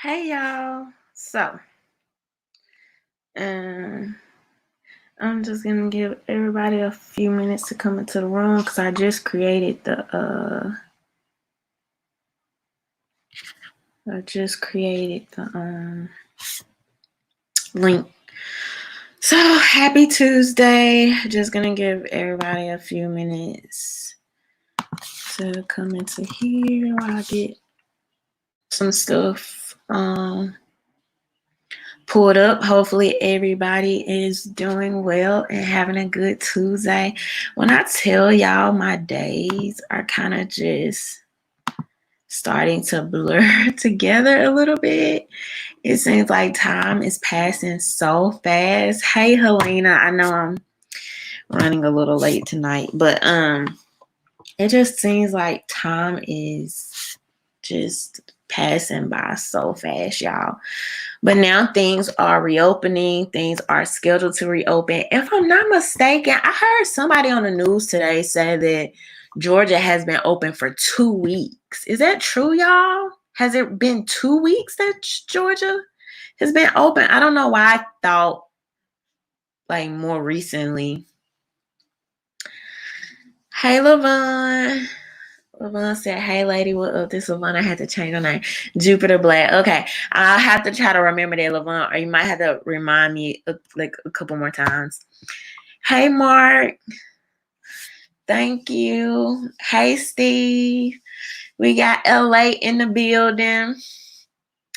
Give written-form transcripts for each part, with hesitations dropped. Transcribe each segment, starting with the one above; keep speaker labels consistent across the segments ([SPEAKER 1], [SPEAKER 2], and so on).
[SPEAKER 1] Hey y'all. Um, I'm just gonna give everybody a few minutes to come into the room because I just created the link. So happy Tuesday. Just gonna give everybody a few minutes to come into here while I get some stuff pulled up. Hopefully everybody is doing well and having a good Tuesday. When I tell y'all my days are kind of just starting to blur together a little bit. It seems like time is passing so fast. Hey Helena, I know I'm running a little late tonight, but it just seems like time is just passing by so fast, y'all. But now things are reopening. Things are scheduled to reopen. If I'm not mistaken, I heard somebody on the news today say that Georgia has been open for 2 weeks. Is that true, y'all? Has it been 2 weeks that Georgia has been open? I don't know why I thought like more recently. Hey, Lavon. Lavon said, hey, lady, what up? This Lavon, I had to change her name. Jupiter Black. Okay. I'll have to try to remember that, Lavon, or you might have to remind me like a couple more times. Hey, Mark. Thank you. Hey, Steve. We got LA in the building.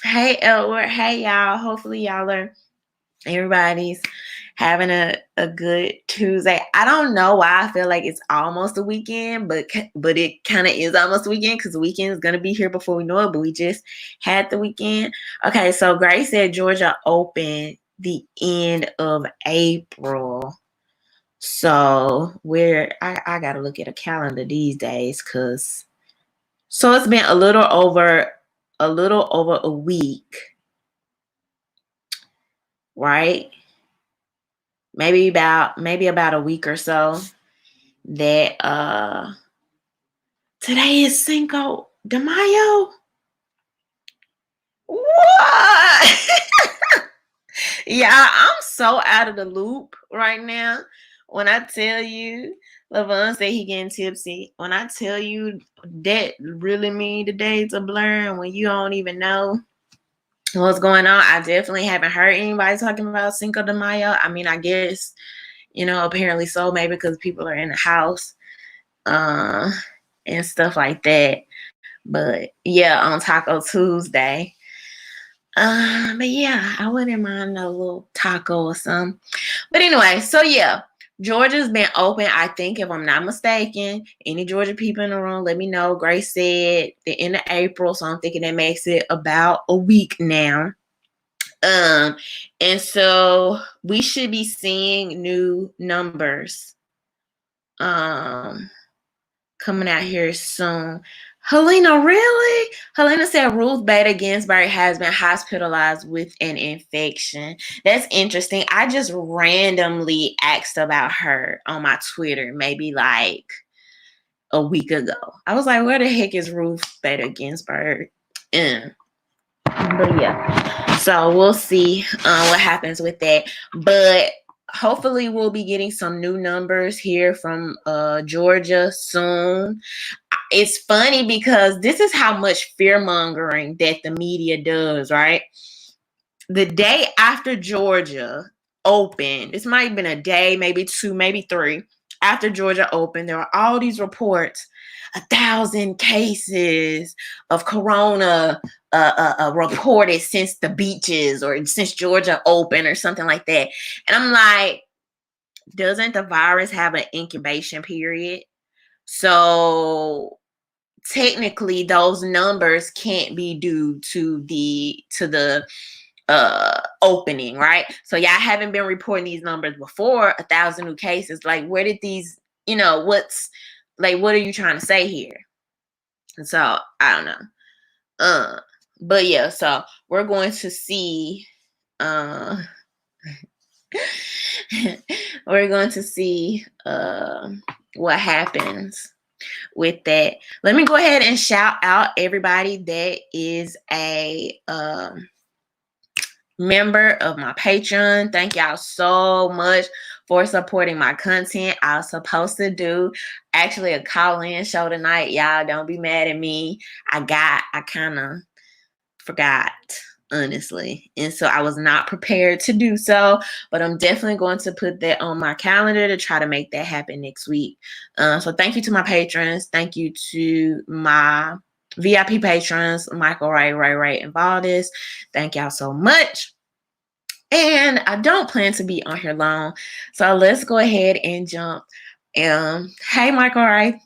[SPEAKER 1] Hey, Edward. Hey, y'all. Hopefully, everybody's having a good Tuesday. I don't know why I feel like it's almost a weekend, but it kind of is almost a weekend because the weekend is going to be here before we know it, but we just had the weekend. Okay, so Grace said Georgia opened the end of April. So I got to look at a calendar these days so it's been a little over a week, right? Maybe about a week or so that today is Cinco de Mayo. What? Yeah, I'm so out of the loop right now. When I tell you, Lavon said he getting tipsy. When I tell you that really mean the days are blurring when you don't even know what's going on. I definitely haven't heard anybody talking about Cinco de Mayo. I mean, I guess, apparently so, maybe because people are in the house and stuff like that. But yeah, on Taco Tuesday. But yeah, I wouldn't mind a little taco or something. But anyway, so yeah, Georgia's been open, I think, if I'm not mistaken. Any Georgia people in the room, let me know. Grace said the end of April, so I'm thinking that makes it about a week now. And so we should be seeing new numbers coming out here soon. Helena, really? Helena said Ruth Bader Ginsburg has been hospitalized with an infection. That's interesting. I just randomly asked about her on my Twitter, maybe like a week ago. I was like, where the heck is Ruth Bader Ginsburg? But yeah, so we'll see what happens with that. But hopefully we'll be getting some new numbers here from Georgia soon. It's funny because this is how much fear mongering that the media does, right? The day after Georgia opened, this might have been a day, maybe 2, maybe 3 after Georgia opened, there were all these reports, 1,000 cases of corona reported since the beaches or since Georgia opened or something like that. And I'm like, doesn't the virus have an incubation period? So technically those numbers can't be due to the opening, right? So y'all haven't been reporting these numbers before, 1,000 new cases. Like, where did these, what are you trying to say here? And so I don't know. But yeah, so we're going to see we're going to see what happens with that. Let me go ahead and shout out everybody that is a member of my Patreon. Thank y'all so much for supporting my content. I was supposed to do actually a call-in show tonight. Y'all don't be mad at me. I kind of forgot, honestly, and so I was not prepared to do so, but I'm definitely going to put that on my calendar to try to make that happen next week. So thank you to my patrons. Thank you to my VIP patrons, Michael, Ray, and Valdez. Thank y'all so much. And I don't plan to be on here long, so let's go ahead and jump. Hey, Michael, Ray.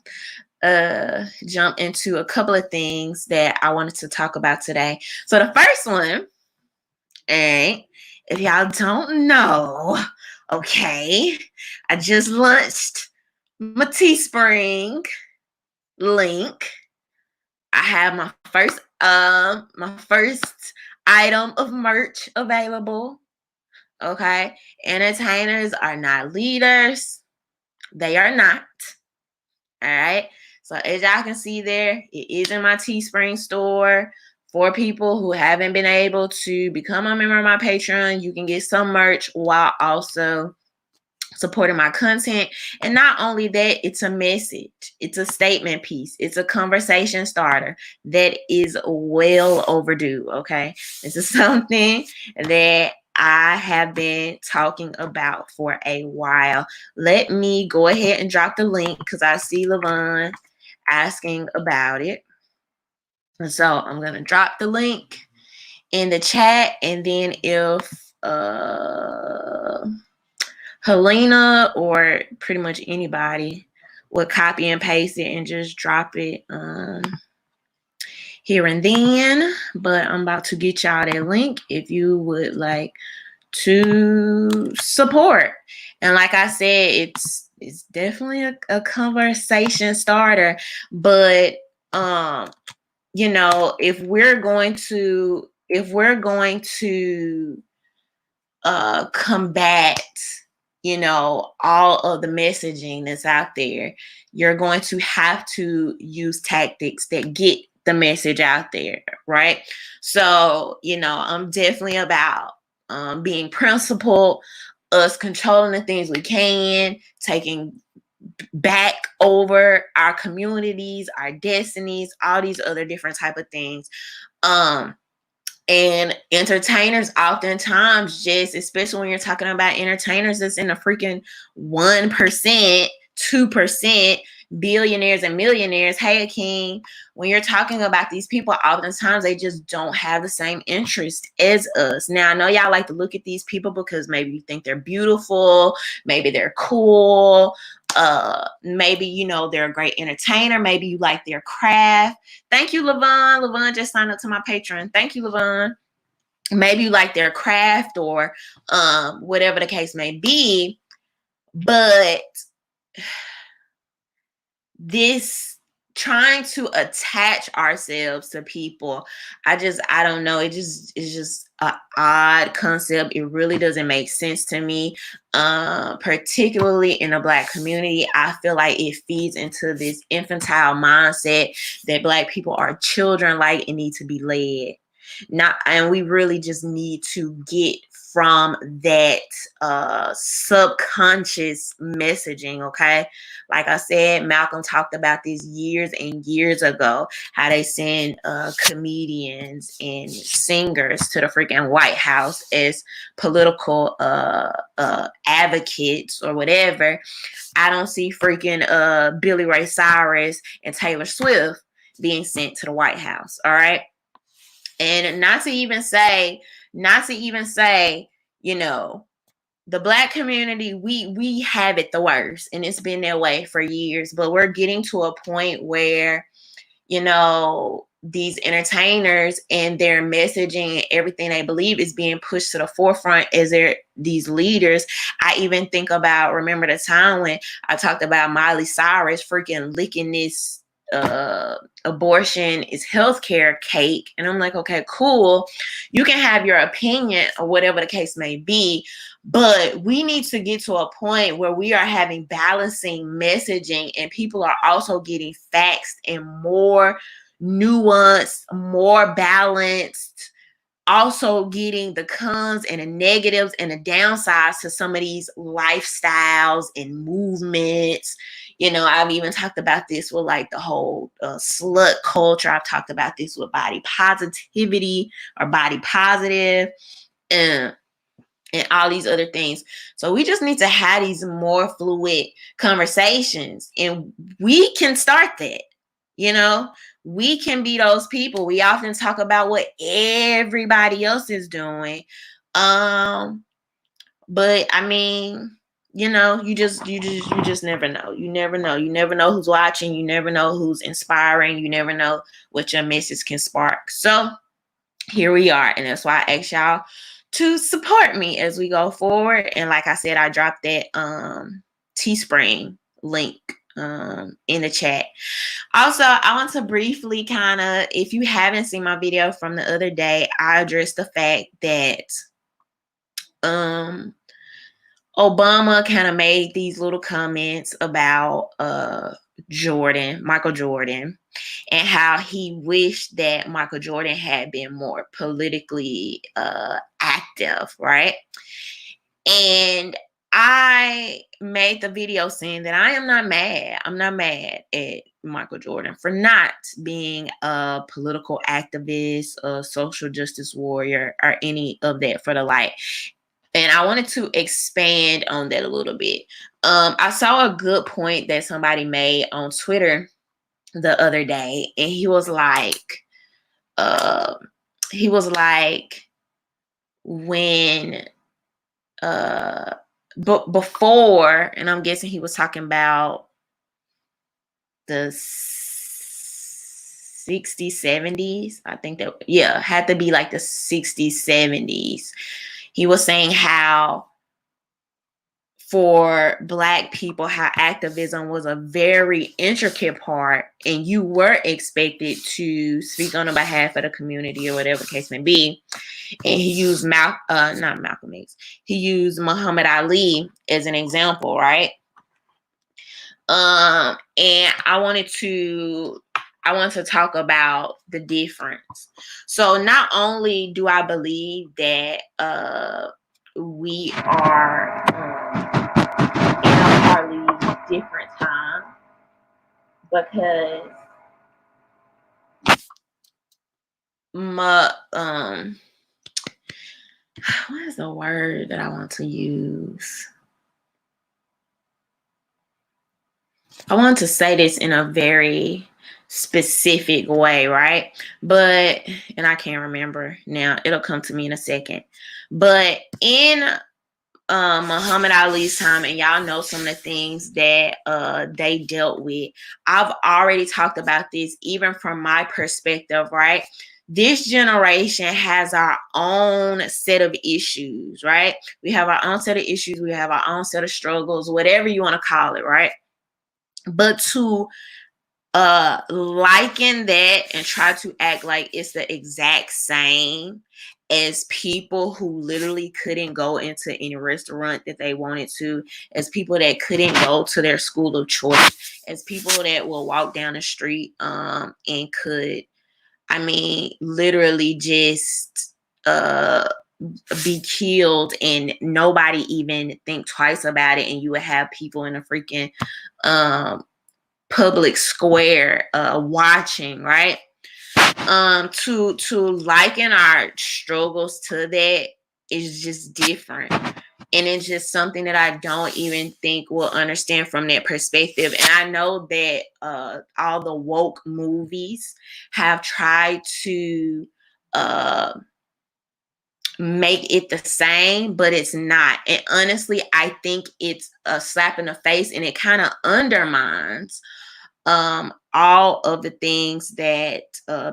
[SPEAKER 1] Jump into a couple of things that I wanted to talk about today. So the first one, and if y'all don't know, okay, I just launched my Teespring link. I have my first item of merch available. Okay, entertainers are not leaders. They are not. All right. So as y'all can see there, it is in my Teespring store. For people who haven't been able to become a member of my Patreon, you can get some merch while also supporting my content. And not only that, it's a message. It's a statement piece. It's a conversation starter that is well overdue, okay? This is something that I have been talking about for a while. Let me go ahead and drop the link because I see Levon asking about it. And so I'm going to drop the link in the chat, and then if Helena or pretty much anybody would copy and paste it and just drop it here and then. But I'm about to get y'all that link if you would like to support. And like I said, it's definitely a conversation starter. But you know, if we're going to combat, you know, all of the messaging that's out there, you're going to have to use tactics that get the message out there, right? So, you know, I'm definitely about being principled, us controlling the things we can, taking back over our communities, our destinies, all these other different type of things. And entertainers oftentimes just, especially when you're talking about entertainers that's in the freaking 1%, 2%, billionaires and millionaires. Hey, Akeem, when you're talking about these people, oftentimes they just don't have the same interest as us. Now, I know y'all like to look at these people because maybe you think they're beautiful, maybe they're cool, maybe, you know, they're a great entertainer, maybe you like their craft. Thank you, Levon. Levon just signed up to my Patreon. Thank you, Levon. Maybe you like their craft or whatever the case may be. But this trying to attach ourselves to people, I don't know. It's just an odd concept. It really doesn't make sense to me. Particularly in the Black community, I feel like it feeds into this infantile mindset that Black people are children-like and need to be led. And we really just need to get from that subconscious messaging, okay? Like I said, Malcolm talked about this years and years ago, how they send comedians and singers to the freaking White House as political advocates or whatever. I don't see freaking Billy Ray Cyrus and Taylor Swift being sent to the White House, all right? And not to even say, you know, the Black community, we have it the worst, and it's been that way for years. But we're getting to a point where, you know, these entertainers and their messaging and everything they believe is being pushed to the forefront as these leaders. I even think about, remember the time when I talked about Miley Cyrus freaking licking this abortion is healthcare cake. And I'm like, okay, cool. You can have your opinion or whatever the case may be, but we need to get to a point where we are having balancing messaging and people are also getting facts and more nuanced, more balanced, also getting the cons and the negatives and the downsides to some of these lifestyles and movements. You know, I've even talked about this with like the whole slut culture. I've talked about this with body positivity or body positive and all these other things. So we just need to have these more fluid conversations, and we can start that. You know, we can be those people. We often talk about what everybody else is doing. But I mean, you know, you just never know. You never know. You never know who's watching. You never know who's inspiring. You never know what your message can spark. So here we are. And that's why I asked y'all to support me as we go forward. And like I said, I dropped that Teespring link in the chat. Also, I want to briefly kind of, if you haven't seen my video from the other day, I addressed the fact that Obama kind of made these little comments about Michael Jordan, and how he wished that Michael Jordan had been more politically active, right? And I made the video saying that I am not mad. I'm not mad at Michael Jordan for not being a political activist, a social justice warrior, or any of that for the like. And I wanted to expand on that a little bit. I saw a good point that somebody made on Twitter the other day, and he was like, when but before, and I'm guessing he was talking about the 60s, 70s. I think that, yeah, had to be like the 60s, 70s. He was saying how for Black people, how activism was a very intricate part, and you were expected to speak on the behalf of the community or whatever the case may be. And he used not Malcolm X. He used Muhammad Ali as an example, right? And I want to talk about the difference. So not only do I believe that we are in a partly different time, because what is the word that I want to use? I want to say this in a very specific way, right? But, and I can't remember now, it'll come to me in a second. But in Muhammad Ali's time, and y'all know some of the things that they dealt with. I've already talked about this, even from my perspective, right? This generation has our own set of issues, right? We have our own set of issues. We have our own set of struggles, whatever you want to call it, right? But to liken that and try to act like it's the exact same as people who literally couldn't go into any restaurant that they wanted to, as people that couldn't go to their school of choice, as people that will walk down the street and could, I mean, literally just be killed and nobody even think twice about it, and you would have people in a freaking public square watching, right? To liken our struggles to that is just different, and it's just something that I don't even think will understand from that perspective. And I know that all the woke movies have tried to make it the same, but it's not. And honestly, I think it's a slap in the face, and it kind of undermines all of the things that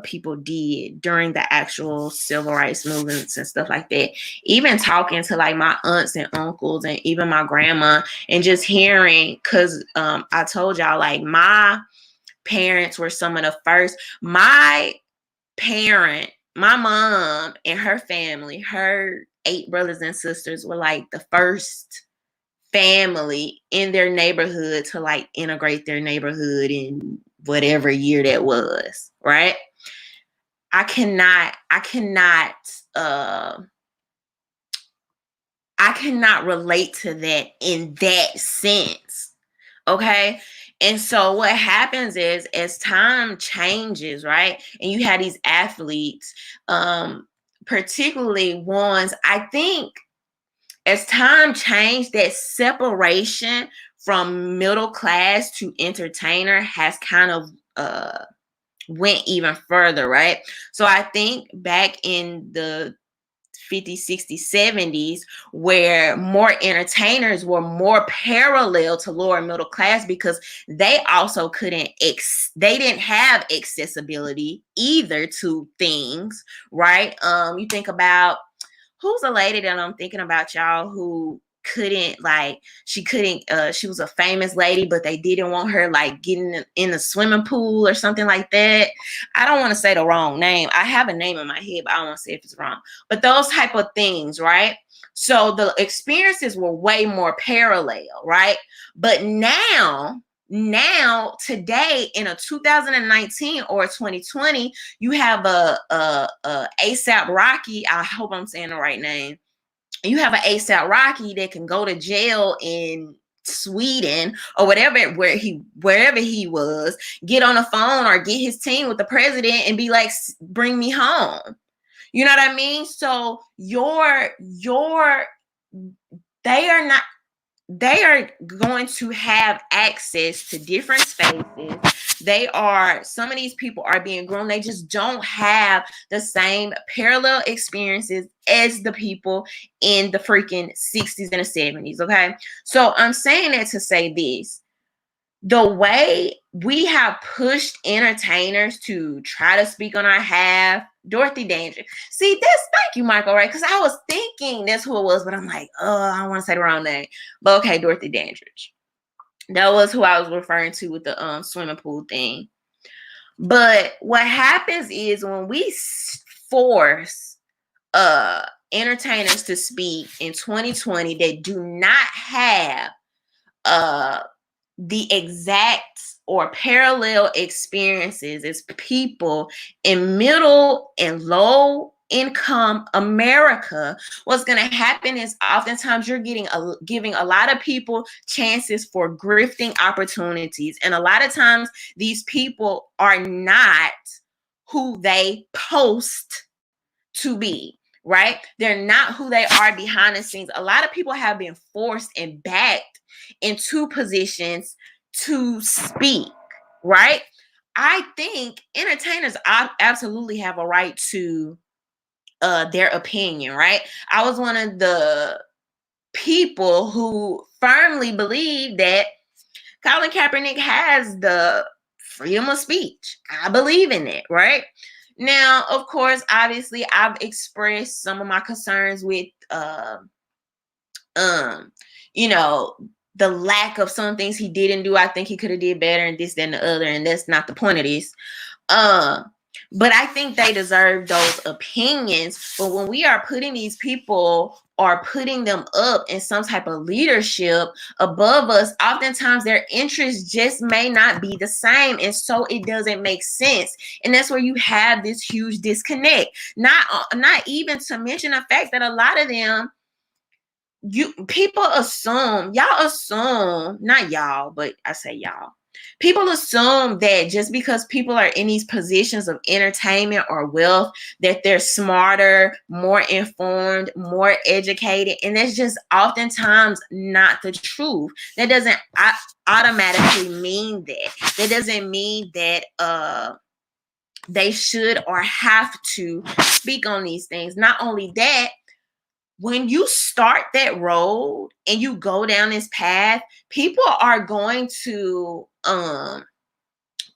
[SPEAKER 1] people did during the actual civil rights movements and stuff like that. Even talking to like my aunts and uncles and even my grandma, and just hearing, because I told y'all, like, my parents were some of the first. My mom and her family, her 8 brothers and sisters were like the first family in their neighborhood to like integrate their neighborhood in whatever year that was, right? I cannot relate to that in that sense. Okay. And so what happens is as time changes, right? And you have these athletes, particularly ones, I think as time changed, that separation from middle class to entertainer has kind of went even further, right? So I think back in the 50s, 60s, 70s, where more entertainers were more parallel to lower middle class because they also they didn't have accessibility either to things, right? You think about, who's a lady that I'm thinking about, y'all, who couldn't, like, she was a famous lady, but they didn't want her like getting in the swimming pool or something like that. I don't want to say the wrong name. I have a name in my head, but I don't want to say if it's wrong. But those type of things, right? So the experiences were way more parallel, right? But now today in a 2019 or 2020, you have a ASAP Rocky. I hope I'm saying the right name. You have an ASAP Rocky that can go to jail in Sweden or wherever he was, get on the phone or get his team with the president and be like, bring me home. You know what I mean? So they are going to have access to different spaces. Some of these people are being grown. They just don't have the same parallel experiences as the people in the freaking 60s and the 70s. Okay. So I'm saying that to say this. The way we have pushed entertainers to try to speak on our behalf, Dorothy Dandridge. See, thank you, Michael, right? Because I was thinking that's who it was, but I'm like, I don't want to say the wrong name. But okay, Dorothy Dandridge. That was who I was referring to with the swimming pool thing. But what happens is when we force entertainers to speak in 2020 that do not have the exact or parallel experiences as people in middle and low income America, what's going to happen is oftentimes you're giving a lot of people chances for grifting opportunities. And a lot of times these people are not who they post to be. Right? They're not who they are behind the scenes. A lot of people have been forced and backed into positions to speak, right? I think entertainers absolutely have a right to their opinion, right? I was one of the people who firmly believe that Colin Kaepernick has the freedom of speech. I believe in it, right? Now, of course, obviously, I've expressed some of my concerns with, the lack of some things he didn't do. I think he could have did better and this, that, and the other, and that's not the point of this. But I think they deserve those opinions. But when we are putting these people or putting them up in some type of leadership above us, oftentimes their interests just may not be the same. And so it doesn't make sense. And that's where you have this huge disconnect. Not even to mention the fact that a lot of them, people assume, not y'all, but I say y'all. People assume that just because people are in these positions of entertainment or wealth, that they're smarter, more informed, more educated. And that's just oftentimes not the truth. That doesn't automatically mean that. That doesn't mean that they should or have to speak on these things. Not only that, when you start that road and you go down this path, people are going to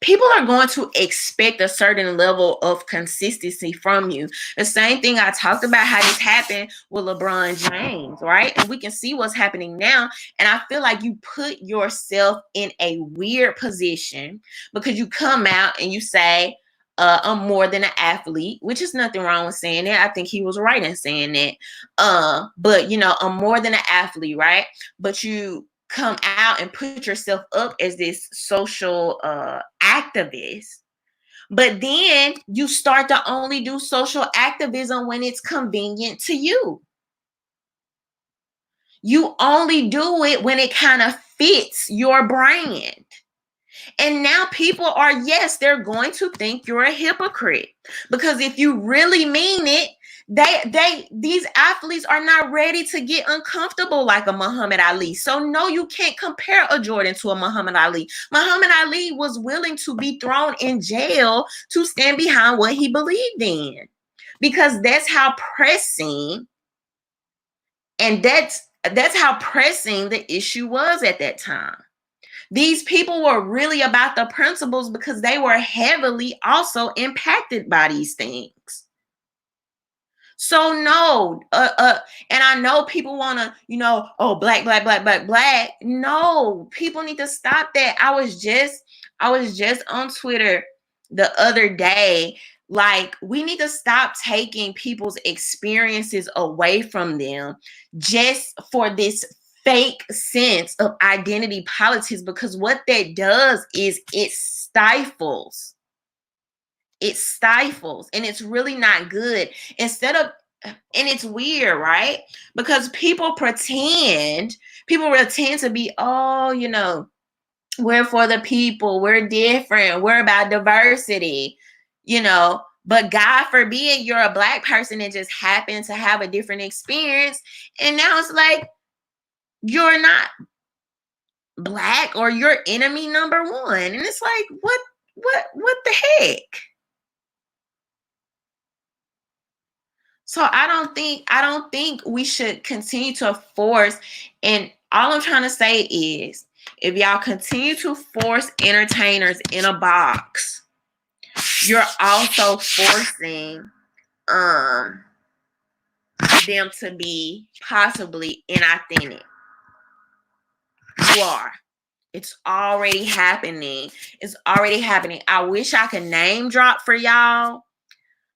[SPEAKER 1] people are going to expect a certain level of consistency from you. The same thing I talked about how this happened with LeBron James, right? And we can see what's happening now. And I feel like you put yourself in a weird position because you come out and you say, I'm more than an athlete, which is nothing wrong with saying that. I think he was right in saying that. But I'm more than an athlete, right? But you come out and put yourself up as this social activist, but then you start to only do social activism when it's convenient to you. You only do it when it kind of fits your brand. And now people are, yes, they're going to think you're a hypocrite, because if you really mean it, these athletes are not ready to get uncomfortable like a Muhammad Ali. So no, you can't compare a Jordan to a Muhammad Ali. Muhammad Ali was willing to be thrown in jail to stand behind what he believed in, because that's how pressing, and that's how pressing the issue was at that time. These people were really about the principles because they were heavily also impacted by these things. So no, and I know people want to, oh, black, black, black, black, black. No, people need to stop that. I was just on Twitter the other day. Like, we need to stop taking people's experiences away from them just for this fake sense of identity politics, because what that does is it stifles, and it's really not good. And it's weird, right? Because people pretend to be, we're for the people, we're different, we're about diversity, but God forbid you're a black person and just happen to have a different experience, and now it's like you're not black or you're enemy number one. And it's like, what the heck? So I don't think we should continue to force. And all I'm trying to say is, if y'all continue to force entertainers in a box, you're also forcing them to be possibly inauthentic. You are. It's already happening. I wish I could name drop for y'all,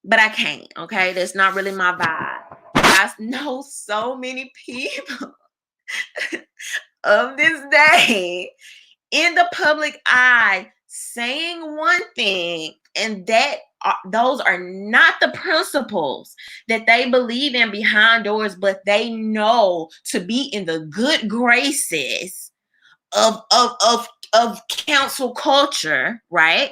[SPEAKER 1] but I can't, okay? That's not really my vibe. I know so many people of this day in the public eye saying one thing, and those are not the principles that they believe in behind doors, but they know to be in the good graces of council culture, right?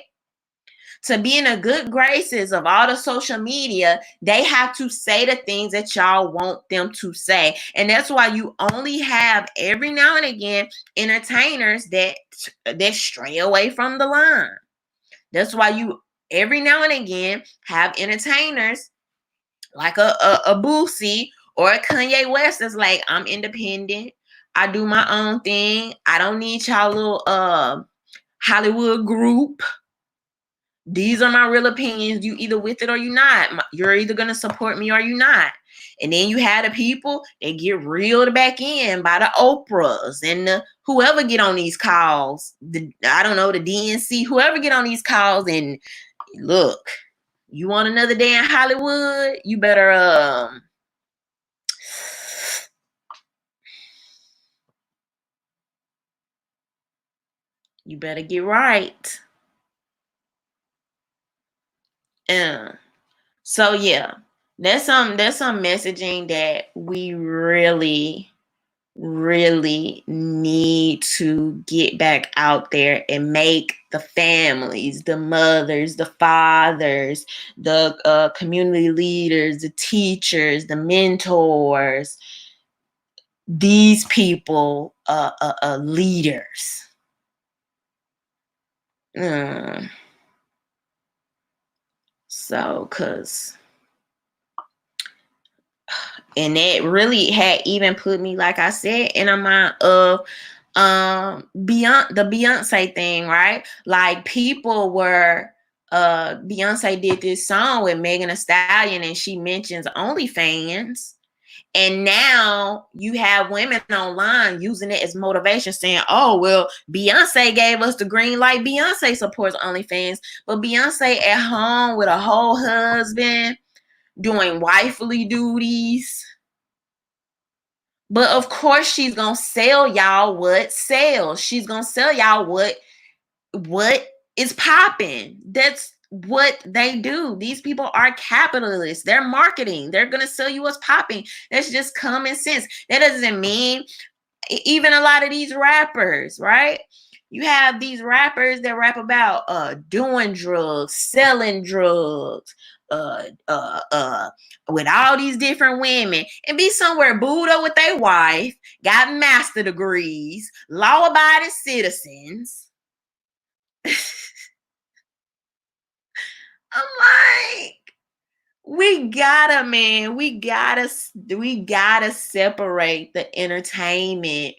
[SPEAKER 1] To be in the good graces of all the social media, they have to say the things that y'all want them to say. And that's why you only have every now and again entertainers that stray away from the line. That's why you every now and again have entertainers like a Boosie or a Kanye West that's like, I'm independent, I do my own thing, I don't need y'all little Hollywood group. These are my real opinions. You either with it or you not. You're either going to support me or you not. And then you have the people that get reeled back in by the Oprahs and whoever get on these calls. The DNC, whoever get on these calls and look, you want another day in Hollywood? You better get right. So yeah, there's some messaging that we really, really need to get back out there and make the families, the mothers, the fathers, the community leaders, the teachers, the mentors, these people leaders. So, and it really had even put me, like I said, in a mind of Beyond the Beyonce thing, right? Like people were Beyonce did this song with Megan Thee Stallion and she mentions OnlyFans. And now you have women online using it as motivation, saying, oh, well, Beyonce gave us the green light. Beyonce supports OnlyFans. But Beyonce at home with a whole husband doing wifely duties. But of course, she's going to sell y'all what sells. She's going to sell y'all what is popping. That's what they do. These people are capitalists. They're marketing. They're going to sell you what's popping. That's just common sense. That doesn't mean even a lot of these rappers, right? You have these rappers that rap about doing drugs, selling drugs, with all these different women, and be somewhere booed up with their wife, got master degrees, law-abiding citizens. I'm like, we gotta separate the entertainment.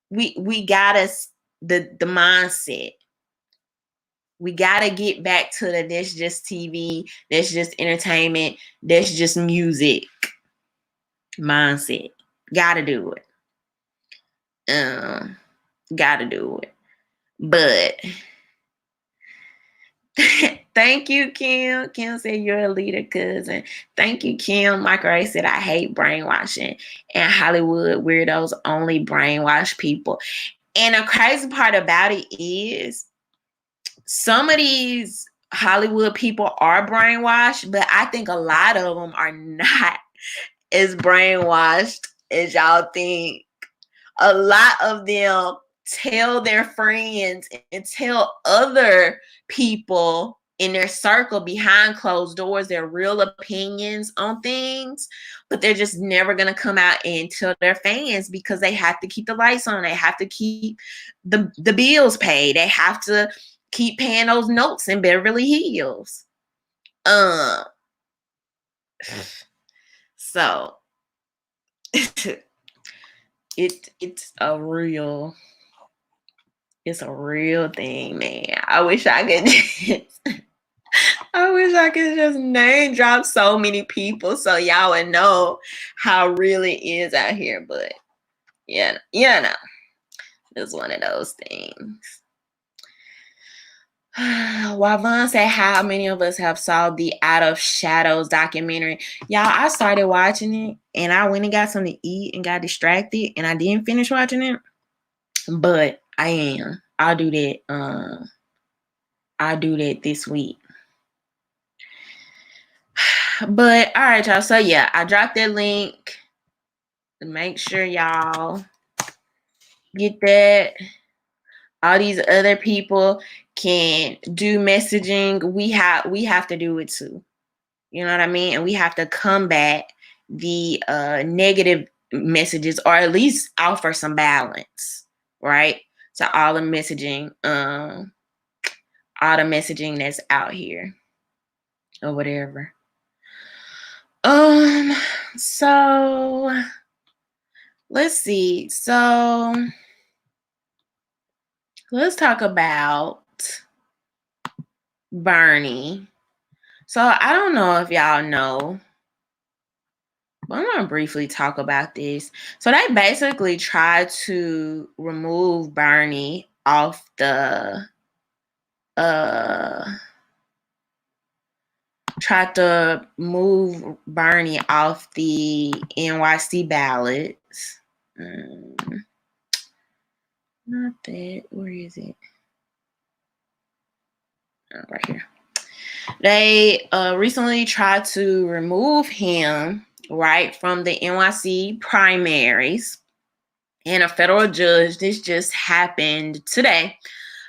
[SPEAKER 1] We gotta the mindset. We gotta get back to the that's just TV, that's just entertainment, that's just music mindset. Gotta do it. Gotta do it. But thank you, Kim. Kim said you're a leader, cousin. Thank you, Kim. Michael Ray said I hate brainwashing, and Hollywood weirdos only brainwash people. And the crazy part about it is some of these Hollywood people are brainwashed, but I think a lot of them are not as brainwashed as y'all think. A lot of them tell their friends and tell other people in their circle behind closed doors their real opinions on things, but they're just never going to come out and tell their fans because they have to keep the lights on. They have to keep the bills paid. They have to keep paying those notes in Beverly Hills. So it's a real thing, man. I wish I could just name drop so many people so y'all would know how real it is out here. But yeah, it's one of those things. Wavon said, how many of us have saw the Out of Shadows documentary? Y'all, I started watching it and I went and got something to eat and got distracted and I didn't finish watching it. But I am. I'll do that. I'll do that this week. But all right, y'all. So yeah, I dropped that link to make sure y'all get that. All these other people can do messaging. We have to do it too. You know what I mean? And we have to combat the negative messages, or at least offer some balance, right? To all the messaging that's out here or whatever. So let's see. So let's talk about Bernie. So I don't know if y'all know, but I'm going to briefly talk about this. So they basically tried to remove Bernie off the NYC ballots. Not that. Where is it? Oh, right here. They recently tried to remove him, right, from the NYC primaries. And a federal judge, this just happened today.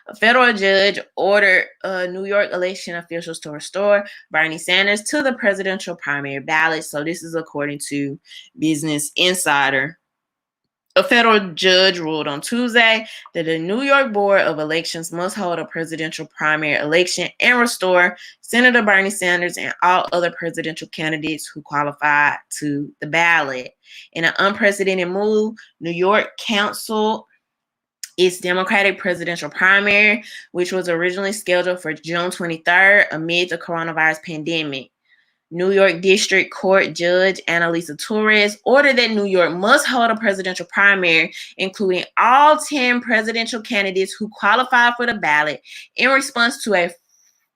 [SPEAKER 1] A federal judge ordered New York election officials to restore Bernie Sanders to the presidential primary ballot. So this is according to Business Insider. A federal judge ruled on Tuesday that the New York Board of Elections must hold a presidential primary election and restore Senator Bernie Sanders and all other presidential candidates who qualify to the ballot. In an unprecedented move, New York Council its Democratic presidential primary, which was originally scheduled for June 23rd amid the coronavirus pandemic. New York District Court Judge Annalisa Torres ordered that New York must hold a presidential primary, including all 10 presidential candidates who qualified for the ballot, in response to a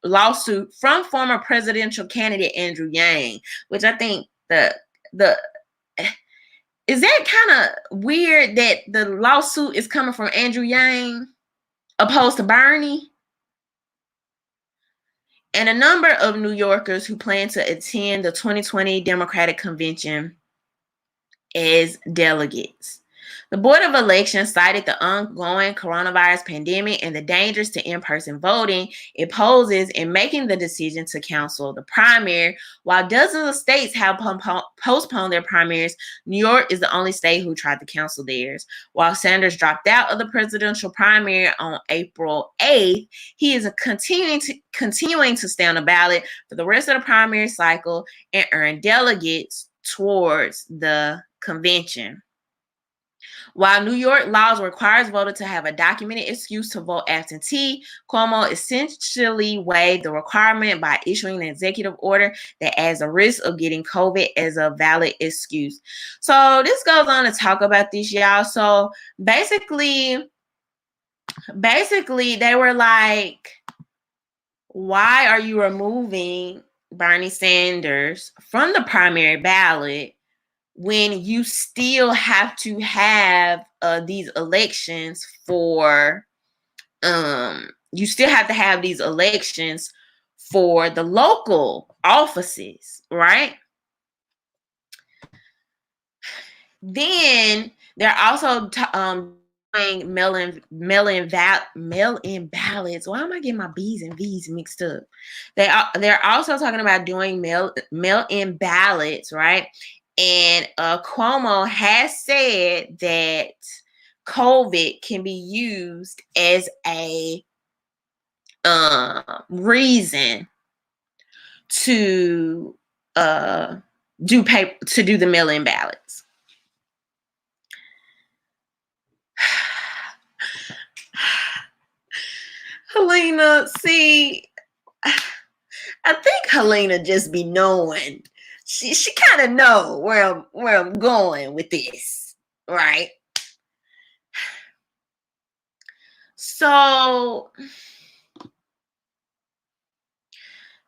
[SPEAKER 1] lawsuit from former presidential candidate Andrew Yang, which I think the is that kind of weird that the lawsuit is coming from Andrew Yang opposed to Bernie? And a number of New Yorkers who plan to attend the 2020 Democratic Convention as delegates. The Board of Elections cited the ongoing coronavirus pandemic and the dangers to in-person voting it poses in making the decision to cancel the primary. While dozens of states have postponed their primaries, New York is the only state who tried to cancel theirs. While Sanders dropped out of the presidential primary on April 8th, he is continuing to stay on the ballot for the rest of the primary cycle and earn delegates towards the convention. While New York laws requires voters to have a documented excuse to vote absentee, Cuomo essentially waived the requirement by issuing an executive order that adds a risk of getting COVID as a valid excuse. So this goes on to talk about this, y'all. So basically they were like, why are you removing Bernie Sanders from the primary ballot when you still have to have these elections for you still have to have these elections for the local offices, right? Then they're also doing mail-in ballots. Why am I getting my B's and V's mixed up? They're also talking about doing mail-in ballots, right? And Cuomo has said that COVID can be used as a reason to do the mail-in ballots. Helena, see, I think Helena just be knowing. She kind of know where I'm going with this, right? So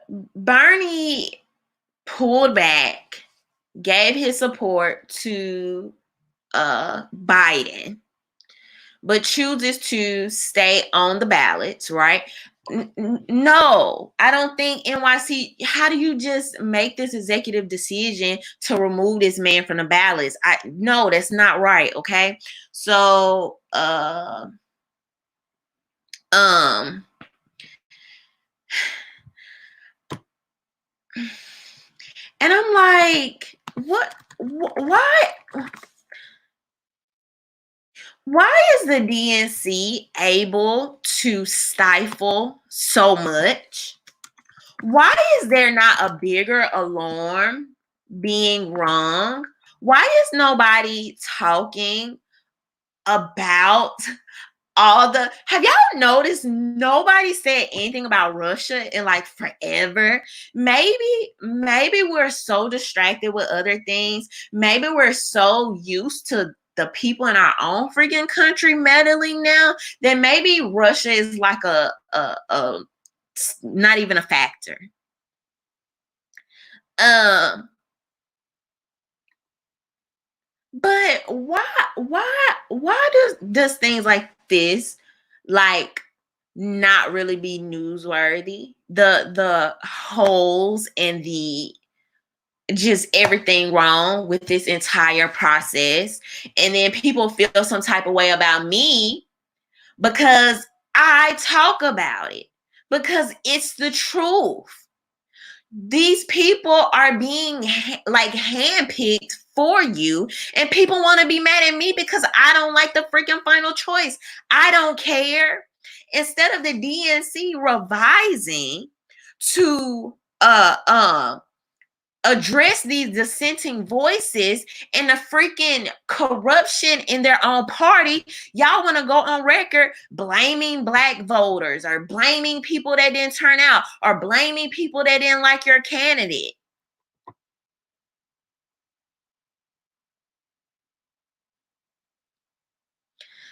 [SPEAKER 1] Bernie pulled back, gave his support to Biden, but chooses to stay on the ballots, right? No, I don't think NYC. How do you just make this executive decision to remove this man from the ballots? No, that's not right. Okay, so and I'm like, what? Why is the DNC able to stifle so much? Why is there not a bigger alarm being rung? Why is nobody talking about have y'all noticed nobody said anything about Russia in like forever? Maybe we're so distracted with other things. Maybe we're so used to the people in our own freaking country meddling now that maybe Russia is like a not even a factor. But why does things like this like not really be newsworthy? The holes and the just everything wrong with this entire process, and then people feel some type of way about me because I talk about it, because it's the truth. These people are being like handpicked for you, and people want to be mad at me because I don't like the freaking final choice. I don't care. Instead of the DNC revising to address these dissenting voices and the freaking corruption in their own party, y'all want to go on record blaming Black voters or blaming people that didn't turn out or blaming people that didn't like your candidate.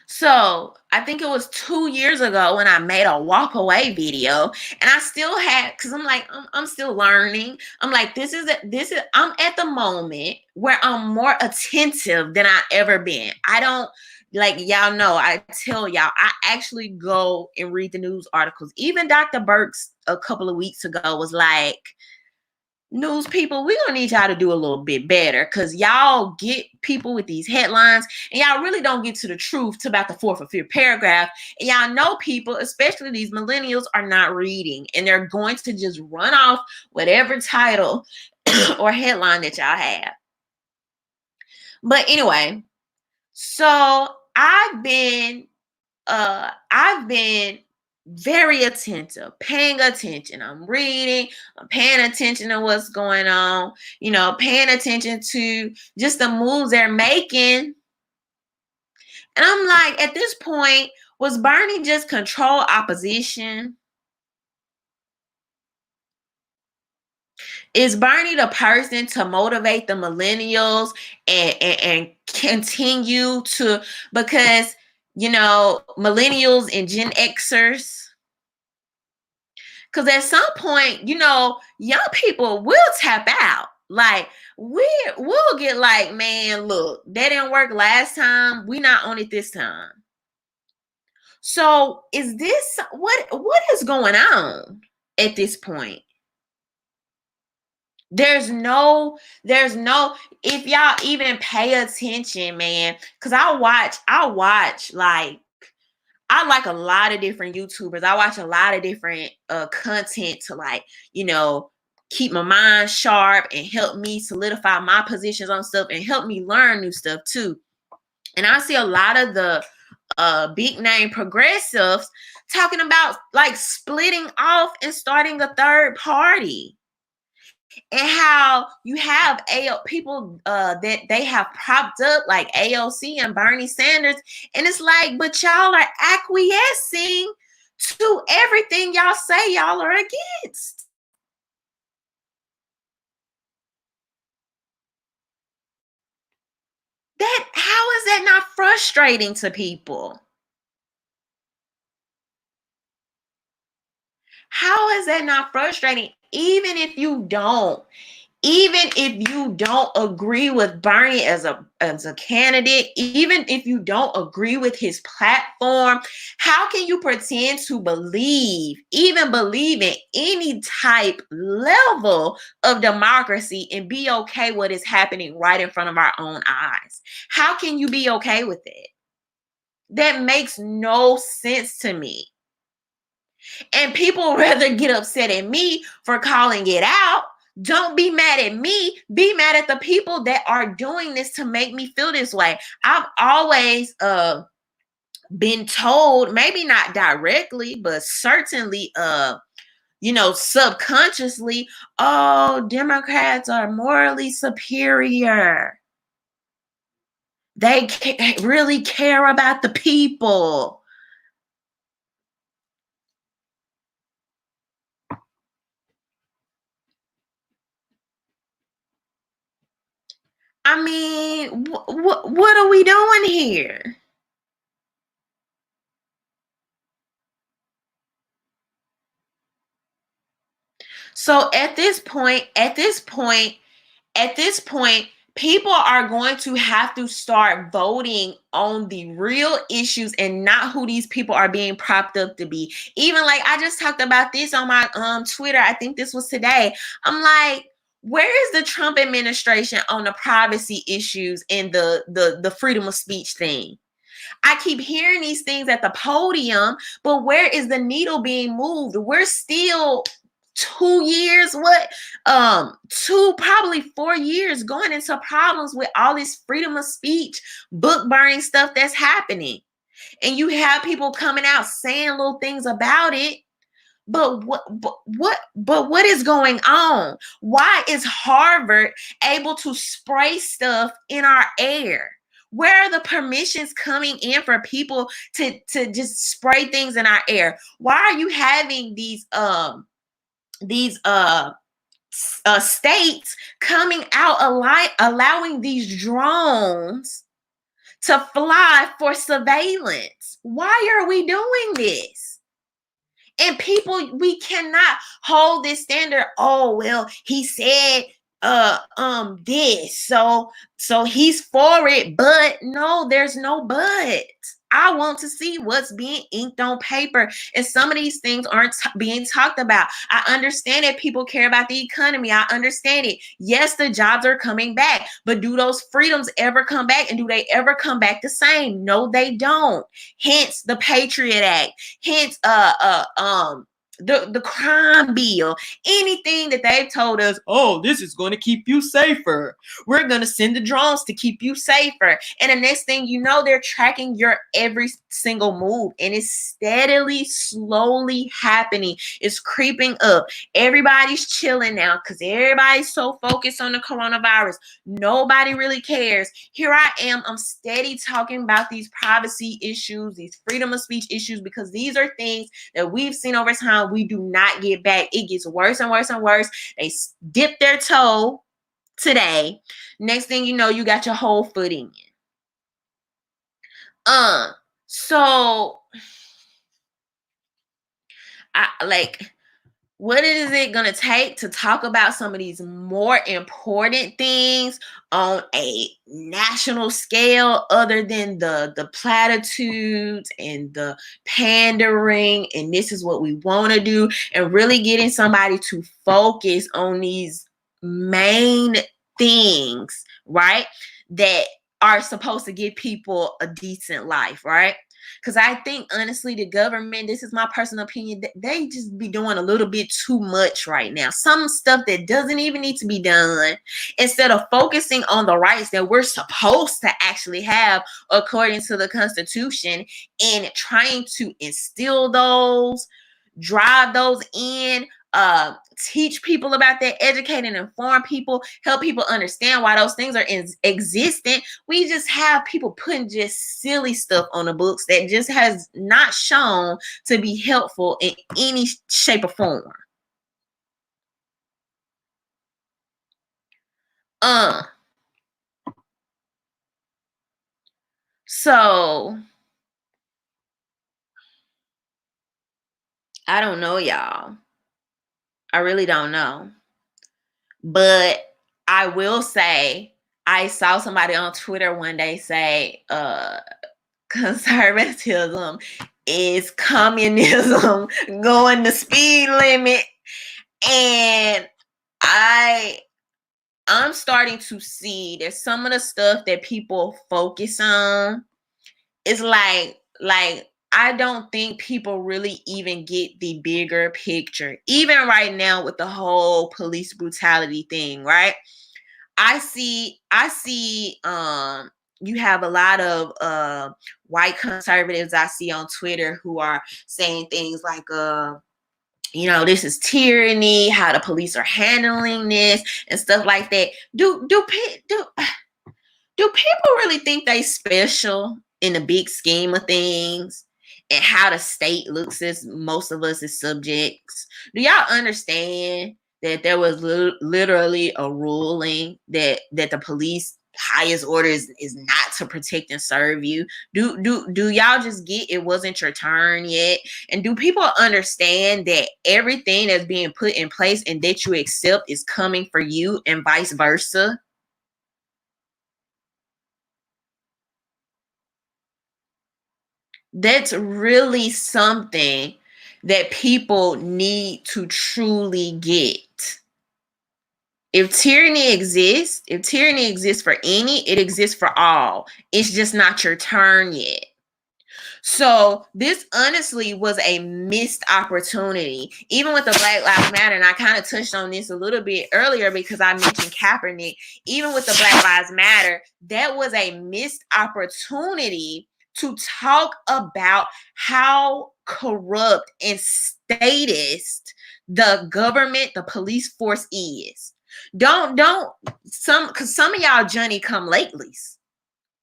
[SPEAKER 1] So I think it was 2 years ago when I made a walk away video, and I still had, because I'm like, I'm still learning. I'm like, I'm at the moment where I'm more attentive than I ever been. I don't, like, y'all know, I tell y'all, I actually go and read the news articles. Even Dr. Burks a couple of weeks ago was like, news people, we're gonna need y'all to do a little bit better, because y'all get people with these headlines and y'all really don't get to the truth to about the fourth or fifth paragraph. And y'all know people, especially these millennials, are not reading, and they're going to just run off whatever title or headline that y'all have. But anyway, so I've been very attentive, paying attention. I'm reading, I'm paying attention to what's going on, paying attention to just the moves they're making. And I'm like, at this point, was Bernie just control opposition? Is Bernie the person to motivate the millennials and continue to, because, millennials and Gen Xers, because at some point, young people will tap out. Like, we'll get like, man, look, that didn't work last time. We not on it this time. So is this what is going on at this point? There's no, if y'all even pay attention, man, because I watch like, I like a lot of different YouTubers. I watch a lot of different content to, like, keep my mind sharp and help me solidify my positions on stuff and help me learn new stuff too. And I see a lot of the big name progressives talking about like splitting off and starting a third party. And how you have people that they have propped up like AOC and Bernie Sanders. And it's like, but y'all are acquiescing to everything y'all say y'all are against. How is that not frustrating to people? How is that not frustrating? Even if you don't agree with Bernie as a candidate, even if you don't agree with his platform, how can you pretend to believe in any type level of democracy and be okay with what is happening right in front of our own eyes? How can you be okay with it? That makes no sense to me. And people rather get upset at me for calling it out. Don't be mad at me. Be mad at the people that are doing this to make me feel this way. I've always been told, maybe not directly, but certainly subconsciously, oh, Democrats are morally superior. They really care about the people. I mean, what are we doing here? So at this point, people are going to have to start voting on the real issues and not who these people are being propped up to be. Even like I just talked about this on my Twitter. I think this was today. I'm like, where is the Trump administration on the privacy issues and the freedom of speech thing? I keep hearing these things at the podium, but where is the needle being moved? We're still 2 years, probably 4 years going into problems with all this freedom of speech, book burning stuff that's happening. And you have people coming out saying little things about it, But what is going on? Why is Harvard able to spray stuff in our air? Where are the permissions coming in for people to just spray things in our air? Why are you having these states coming out allowing these drones to fly for surveillance? Why are we doing this? And people, we cannot hold this standard. Oh, well, he said this, so he's for it. But no, there's no but. I want to see what's being inked on paper. And some of these things aren't being talked about. I understand that people care about the economy. I understand it. Yes, the jobs are coming back, but do those freedoms ever come back? And do they ever come back the same? No, they don't. Hence the Patriot Act. Hence the crime bill. Anything that they've told us, oh, this is going to keep you safer. We're going to send the drones to keep you safer. And the next thing you know, they're tracking your every single move. And it's steadily, slowly happening. It's creeping up. Everybody's chilling now because everybody's so focused on the coronavirus. Nobody really cares. Here I am. I'm steady talking about these privacy issues, these freedom of speech issues, because these are things that we've seen over time. We do not get back. It gets worse and worse and worse. They dip their toe today. Next thing you know, you got your whole foot in. So what is it going to take to talk about some of these more important things on a national scale other than the platitudes and the pandering and this is what we want to do, and really getting somebody to focus on these main things, right, that are supposed to give people a decent life, right? Because I think, honestly, the government, this is my personal opinion, they just be doing a little bit too much right now. Some stuff that doesn't even need to be done, instead of focusing on the rights that we're supposed to actually have according to the Constitution, and trying to instill those, drive those in, teach people about that, educate and inform people, help people understand why those things are existent. We just have people putting just silly stuff on the books that just has not shown to be helpful in any shape or form. So I don't know, y'all. I really don't know. But I will say, I saw somebody on Twitter one day say, conservatism is communism going the speed limit. And I'm starting to see that some of the stuff that people focus on is like I don't think people really even get the bigger picture. Even right now with the whole police brutality thing, right? I see you have a lot of white conservatives I see on Twitter who are saying things like this is tyranny, how the police are handling this and stuff like that. Do people really think they special in the big scheme of things and how the state looks at most of us as subjects? Do y'all understand that there was literally a ruling that the police highest order is not to protect and serve you? Do y'all just get it wasn't your turn yet? And do people understand that everything that's being put in place and that you accept is coming for you and vice versa? That's really something that people need to truly get. If tyranny exists for any, it exists for all. It's just not your turn yet. So this honestly was a missed opportunity, even with the Black Lives Matter. And I kind of touched on this a little bit earlier because I mentioned Kaepernick. Even with the Black Lives Matter, that was a missed opportunity to talk about how corrupt and statist the government, the police force is. Don't because some of y'all Johnny come latelys.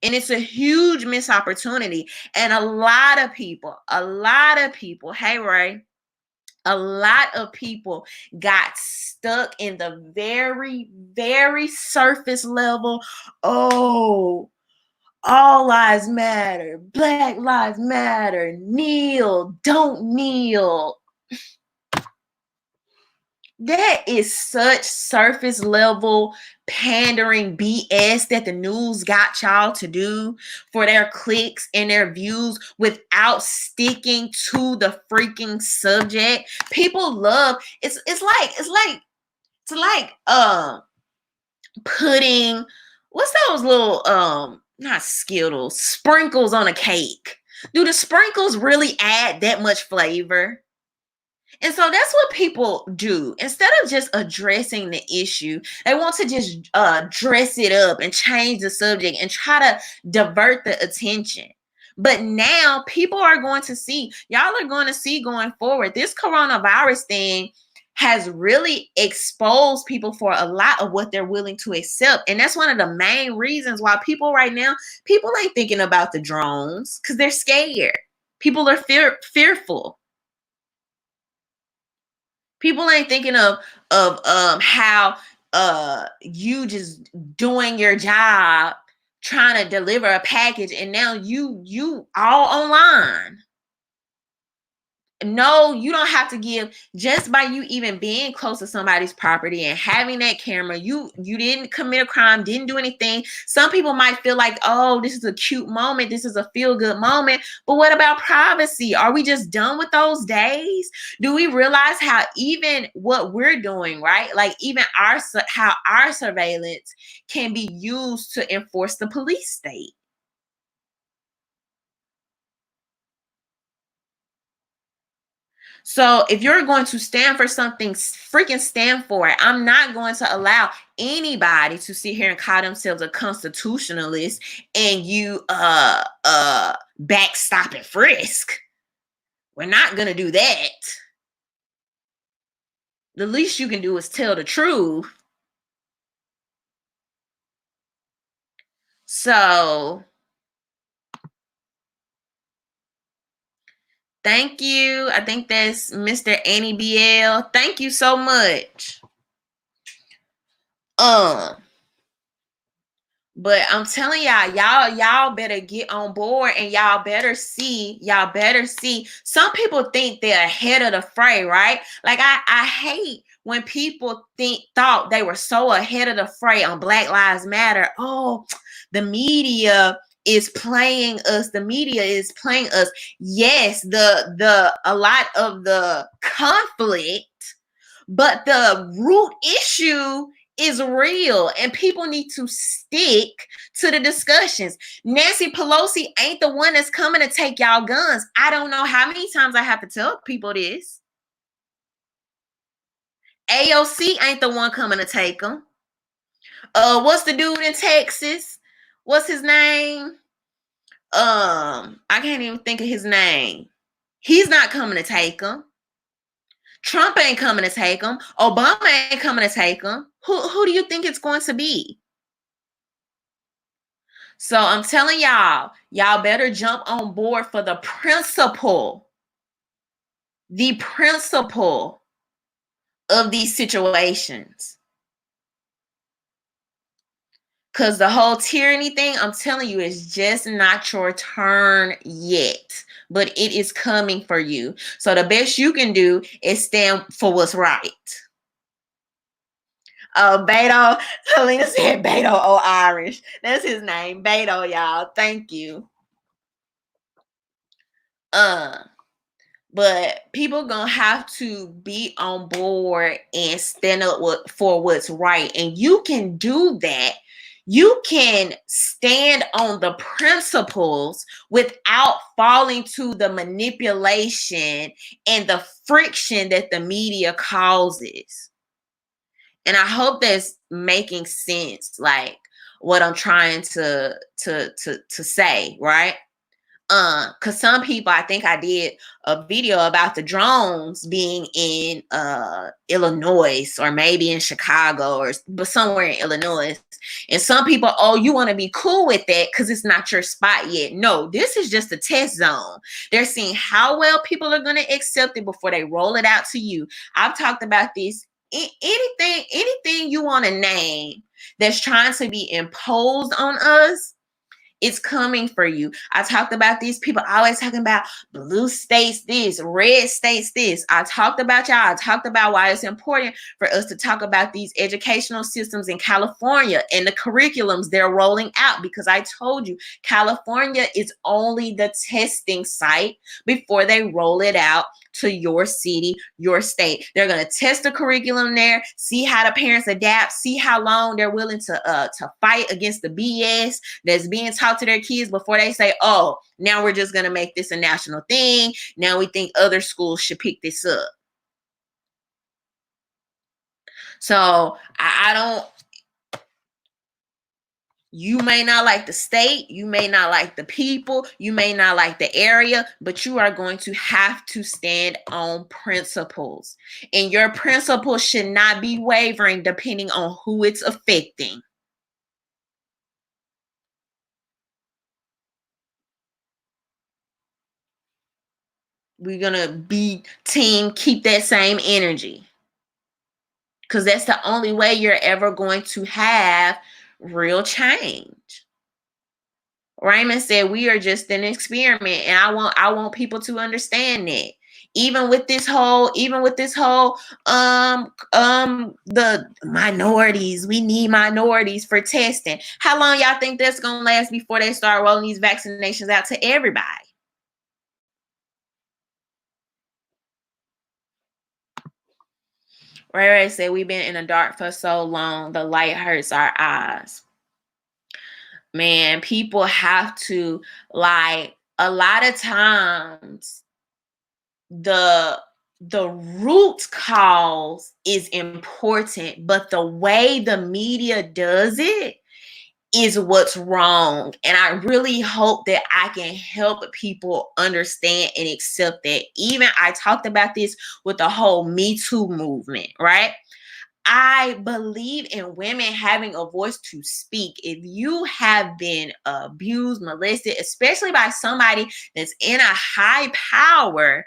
[SPEAKER 1] And it's a huge missed opportunity. And a lot of people, hey Ray, a lot of people got stuck in the very, very surface level. Oh, all lives matter. Black lives matter. Kneel, don't kneel. That is such surface level pandering BS that the news got y'all to do for their clicks and their views without sticking to the freaking subject. People love it's like putting what's those little not Skittles, sprinkles on a cake. Do the sprinkles really add that much flavor? And so that's what people do. Instead of just addressing the issue, they want to just dress it up and change the subject and try to divert the attention. But now people are going to see, y'all are going to see going forward, this coronavirus thing has really exposed people for a lot of what they're willing to accept. And that's one of the main reasons why people right now, people ain't thinking about the drones because they're scared. People are fearful. People ain't thinking of how you just doing your job, trying to deliver a package, and now you all online. No, you don't have to give just by you even being close to somebody's property and having that camera. You didn't commit a crime, didn't do anything. Some people might feel like, oh, this is a cute moment. This is a feel-good moment. But what about privacy? Are we just done with those days? Do we realize how even what we're doing, right? Like even how our surveillance can be used to enforce the police state? So if you're going to stand for something, freaking stand for it. I'm not going to allow anybody to sit here and call themselves a constitutionalist and you backstop and frisk. We're not gonna do that. The least you can do is tell the truth. So thank you. I think that's Mr. Annie BL. Thank you so much. But I'm telling y'all better get on board and y'all better see. Some people think they're ahead of the fray, right? Like I hate when people thought they were so ahead of the fray on Black Lives Matter. Oh, the media is playing us. Yes, a lot of the conflict, but the root issue is real and people need to stick to the discussions. Nancy Pelosi ain't the one that's coming to take y'all guns. I don't know how many times I have to tell people this. AOC ain't the one coming to take them. What's the dude in Texas? What's his name? I can't even think of his name. He's not coming to take them. Trump ain't coming to take them. Obama ain't coming to take them. Who do you think it's going to be? So I'm telling y'all better jump on board for the principle of these situations. Because the whole tyranny thing, I'm telling you, is just not your turn yet. But it is coming for you. So the best you can do is stand for what's right. Beto, Helena said Beto, oh Irish. That's his name, Beto, y'all. Thank you. But people gonna have to be on board and stand up for what's right. And you can do that. You can stand on the principles without falling to the manipulation and the friction that the media causes. And I hope that's making sense, like what I'm trying to say, right? Because some people, I think I did a video about the drones being in Illinois or maybe in Chicago or but somewhere in Illinois. And some people, oh, you want to be cool with that because it's not your spot yet. No, this is just a test zone. They're seeing how well people are going to accept it before they roll it out to you. I've talked about this. Anything you want to name that's trying to be imposed on us, it's coming for you. I talked about these people always talking about blue states this, red states this. I talked about y'all. I talked about why it's important for us to talk about these educational systems in California and the curriculums they're rolling out, because I told you California is only the testing site before they roll it out to your city, your state. They're going to test the curriculum there, see how the parents adapt, see how long they're willing to fight against the BS that's being taught to their kids before they say, oh, now we're just going to make this a national thing. Now we think other schools should pick this up. So I don't, you may not like the state, you may not like the people, you may not like the area, but you are going to have to stand on principles. And your principles should not be wavering depending on who it's affecting. We're going to be team, keep that same energy. Because that's the only way you're ever going to have real change. Raymond said, we are just an experiment. And I want people to understand that. Even with this whole, the minorities, we need minorities for testing. How long y'all think that's going to last before they start rolling these vaccinations out to everybody? Ray said, we've been in the dark for so long, the light hurts our eyes. Man, people have to, like, a lot of times the root cause is important, but the way the media does it is what's wrong. And I really hope that I can help people understand and accept that. Even I talked about this with the whole Me Too movement, right? I believe in women having a voice to speak. If you have been abused, molested, especially by somebody that's in a high power,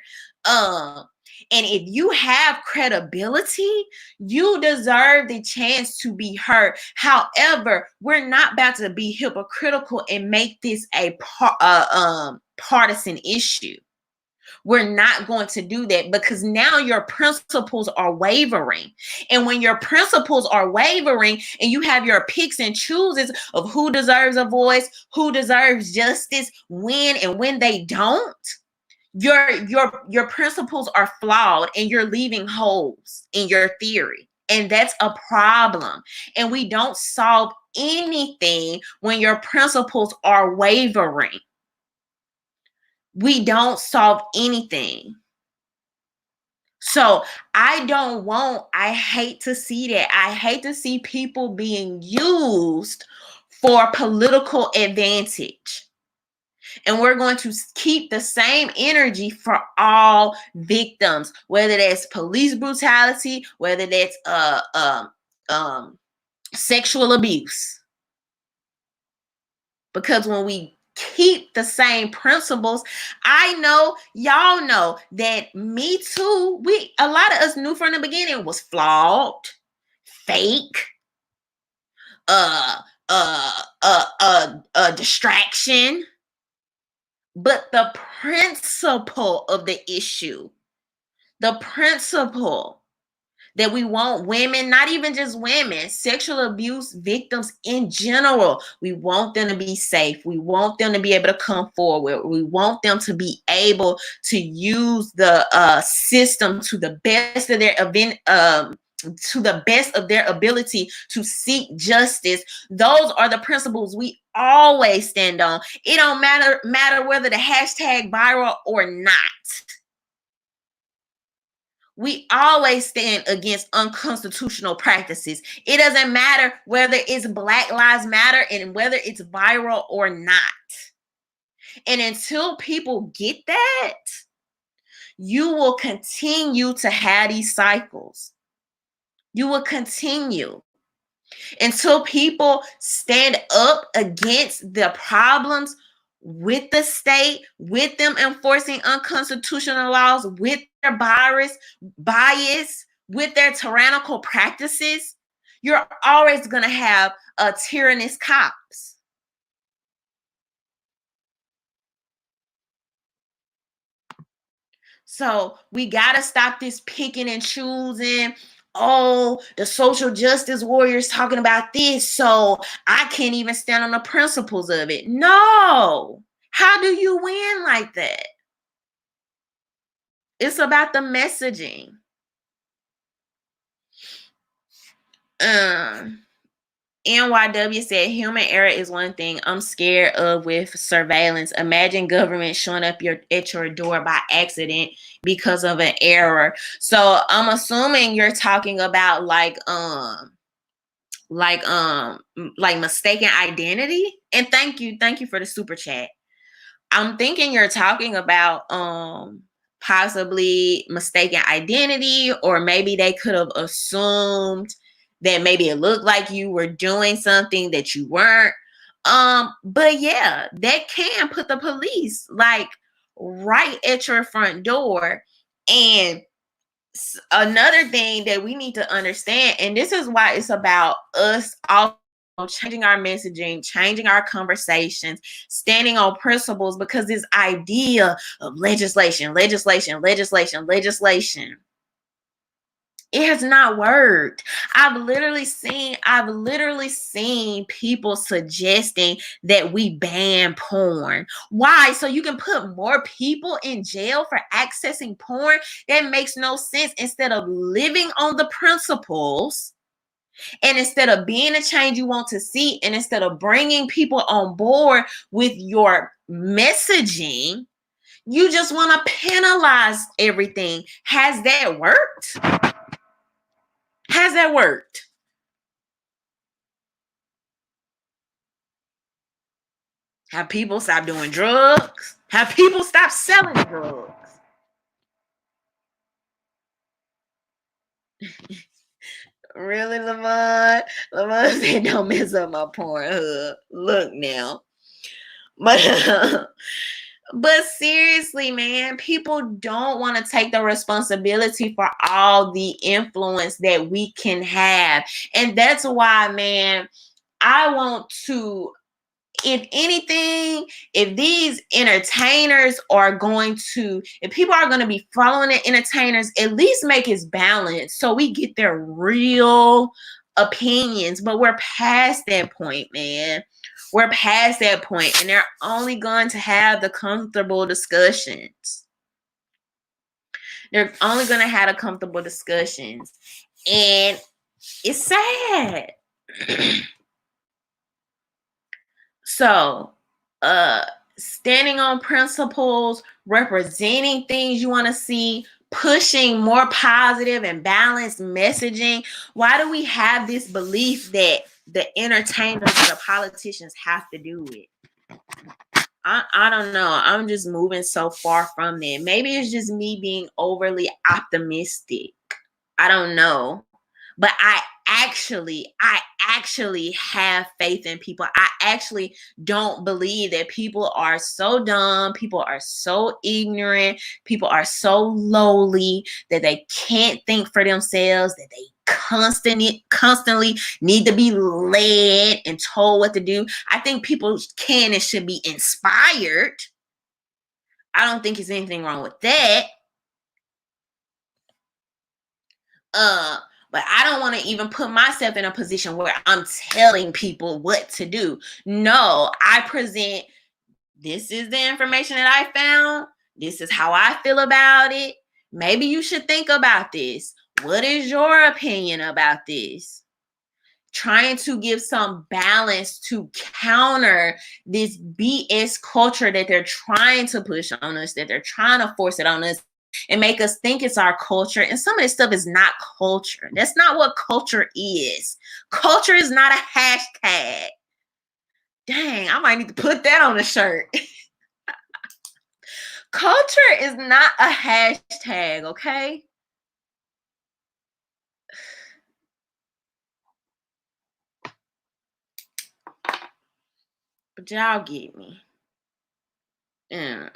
[SPEAKER 1] and if you have credibility, you deserve the chance to be heard. However, we're not about to be hypocritical and make this a partisan issue. We're not going to do that, because now your principles are wavering. And when your principles are wavering and you have your picks and chooses of who deserves a voice, who deserves justice, when and when they don't, your principles are flawed and you're leaving holes in your theory. And that's a problem. And we don't solve anything when your principles are wavering. We don't solve anything. So I hate to see that. I hate to see people being used for political advantage. And we're going to keep the same energy for all victims, whether that's police brutality, whether that's sexual abuse. Because when we keep the same principles, I know y'all know that Me Too, a lot of us knew from the beginning was flawed, fake, distraction. But the principle of the issue, the principle that we want women, not even just women, sexual abuse victims in general, we want them to be safe. We want them to be able to come forward. We want them to be able to use the system to the best of their ability to seek justice. Those are the principles we always stand on. It don't matter whether the hashtag viral or not. We always stand against unconstitutional practices. It doesn't matter whether it's Black Lives Matter and whether it's viral or not. And until people get that, you will continue to have these cycles. You will continue until people stand up against the problems with the state, with them enforcing unconstitutional laws, with their bias, with their tyrannical practices. You're always going to have tyrannous cops. So we got to stop this picking and choosing. Oh, the social justice warriors talking about this, so I can't even stand on the principles of it. No. How do you win like that? It's about the messaging. NYW said human error is one thing I'm scared of with surveillance. Imagine government showing up at your door by accident because of an error. So I'm assuming you're talking about like mistaken identity. And thank you for the super chat. I'm thinking you're talking about possibly mistaken identity, or maybe they could have assumed that maybe it looked like you were doing something that you weren't. But yeah, that can put the police like right at your front door. And another thing that we need to understand, and this is why it's about us all changing our messaging, changing our conversations, standing on principles, because this idea of legislation, it has not worked. I've literally seen people suggesting that we ban porn. Why? So you can put more people in jail for accessing porn? That makes no sense. Instead of living on the principles, and instead of being a change you want to see, and instead of bringing people on board with your messaging, you just want to penalize everything. Has that worked? Has that worked? Have people stopped doing drugs? Have people stopped selling drugs? Really, Lamont? Lamont said, don't mess up my Pornhub. Look now. But seriously, man, people don't want to take the responsibility for all the influence that we can have. And that's why, man, I want to, if anything, if these entertainers are going to, if people are going to be following the entertainers, at least make it balanced so we get their real opinions. But we're past that point, man. We're past that point, and they're only going to have the comfortable discussions. They're only going to have the comfortable discussions. And it's sad. So, standing on principles, representing things you want to see, pushing more positive and balanced messaging. Why do we have this belief that the entertainers and the politicians have to do it? I don't know. I'm just moving so far from that. Maybe it's just me being overly optimistic. I don't know. But I actually have faith in people. I actually don't believe that people are so dumb, people are so ignorant, people are so lowly that they can't think for themselves, that they constantly need to be led and told what to do. I think people can and should be inspired. I don't think there's anything wrong with that. But I don't want to even put myself in a position where I'm telling people what to do. No, I present, this is the information that I found. This is how I feel about it. Maybe you should think about this. What is your opinion about this? Trying to give some balance to counter this BS culture that they're trying to push on us, that they're trying to force it on us and make us think it's our culture. And some of this stuff is not culture. That's not what culture is. Culture is not a hashtag. Dang, I might need to put that on a shirt. Culture is not a hashtag, okay? But y'all get me. Mm.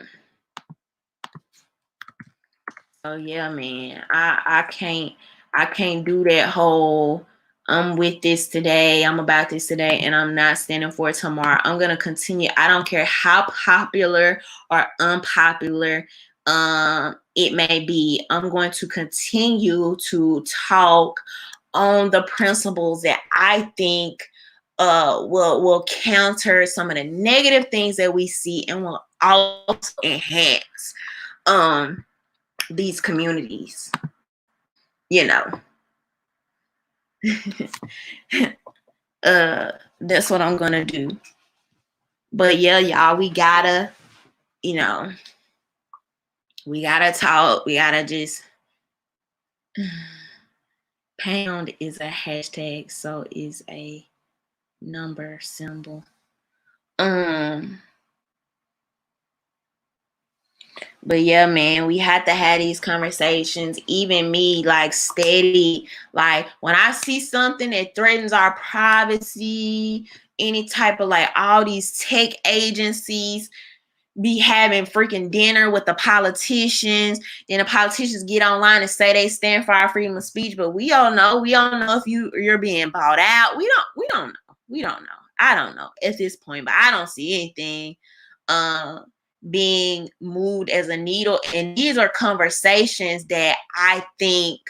[SPEAKER 1] So yeah, man, I can't do that whole I'm with this today, I'm about this today, and I'm not standing for it tomorrow. I'm gonna continue. I don't care how popular or unpopular it may be. I'm going to continue to talk on the principles that I think will counter some of the negative things that we see and will also enhance um these communities, you know. That's what I'm gonna do. But yeah, y'all, you know, we gotta talk. We gotta just pound is a hashtag, so is a number symbol. Um But yeah, man, we had to have these conversations. Even me, like steady, like when I see something that threatens our privacy, any type of like all these tech agencies be having freaking dinner with the politicians. Then the politicians get online and say they stand for our freedom of speech, but we all know if you're being bought out. We don't know. We don't know. I don't know at this point, but I don't see anything being moved as a needle. And these are conversations that I think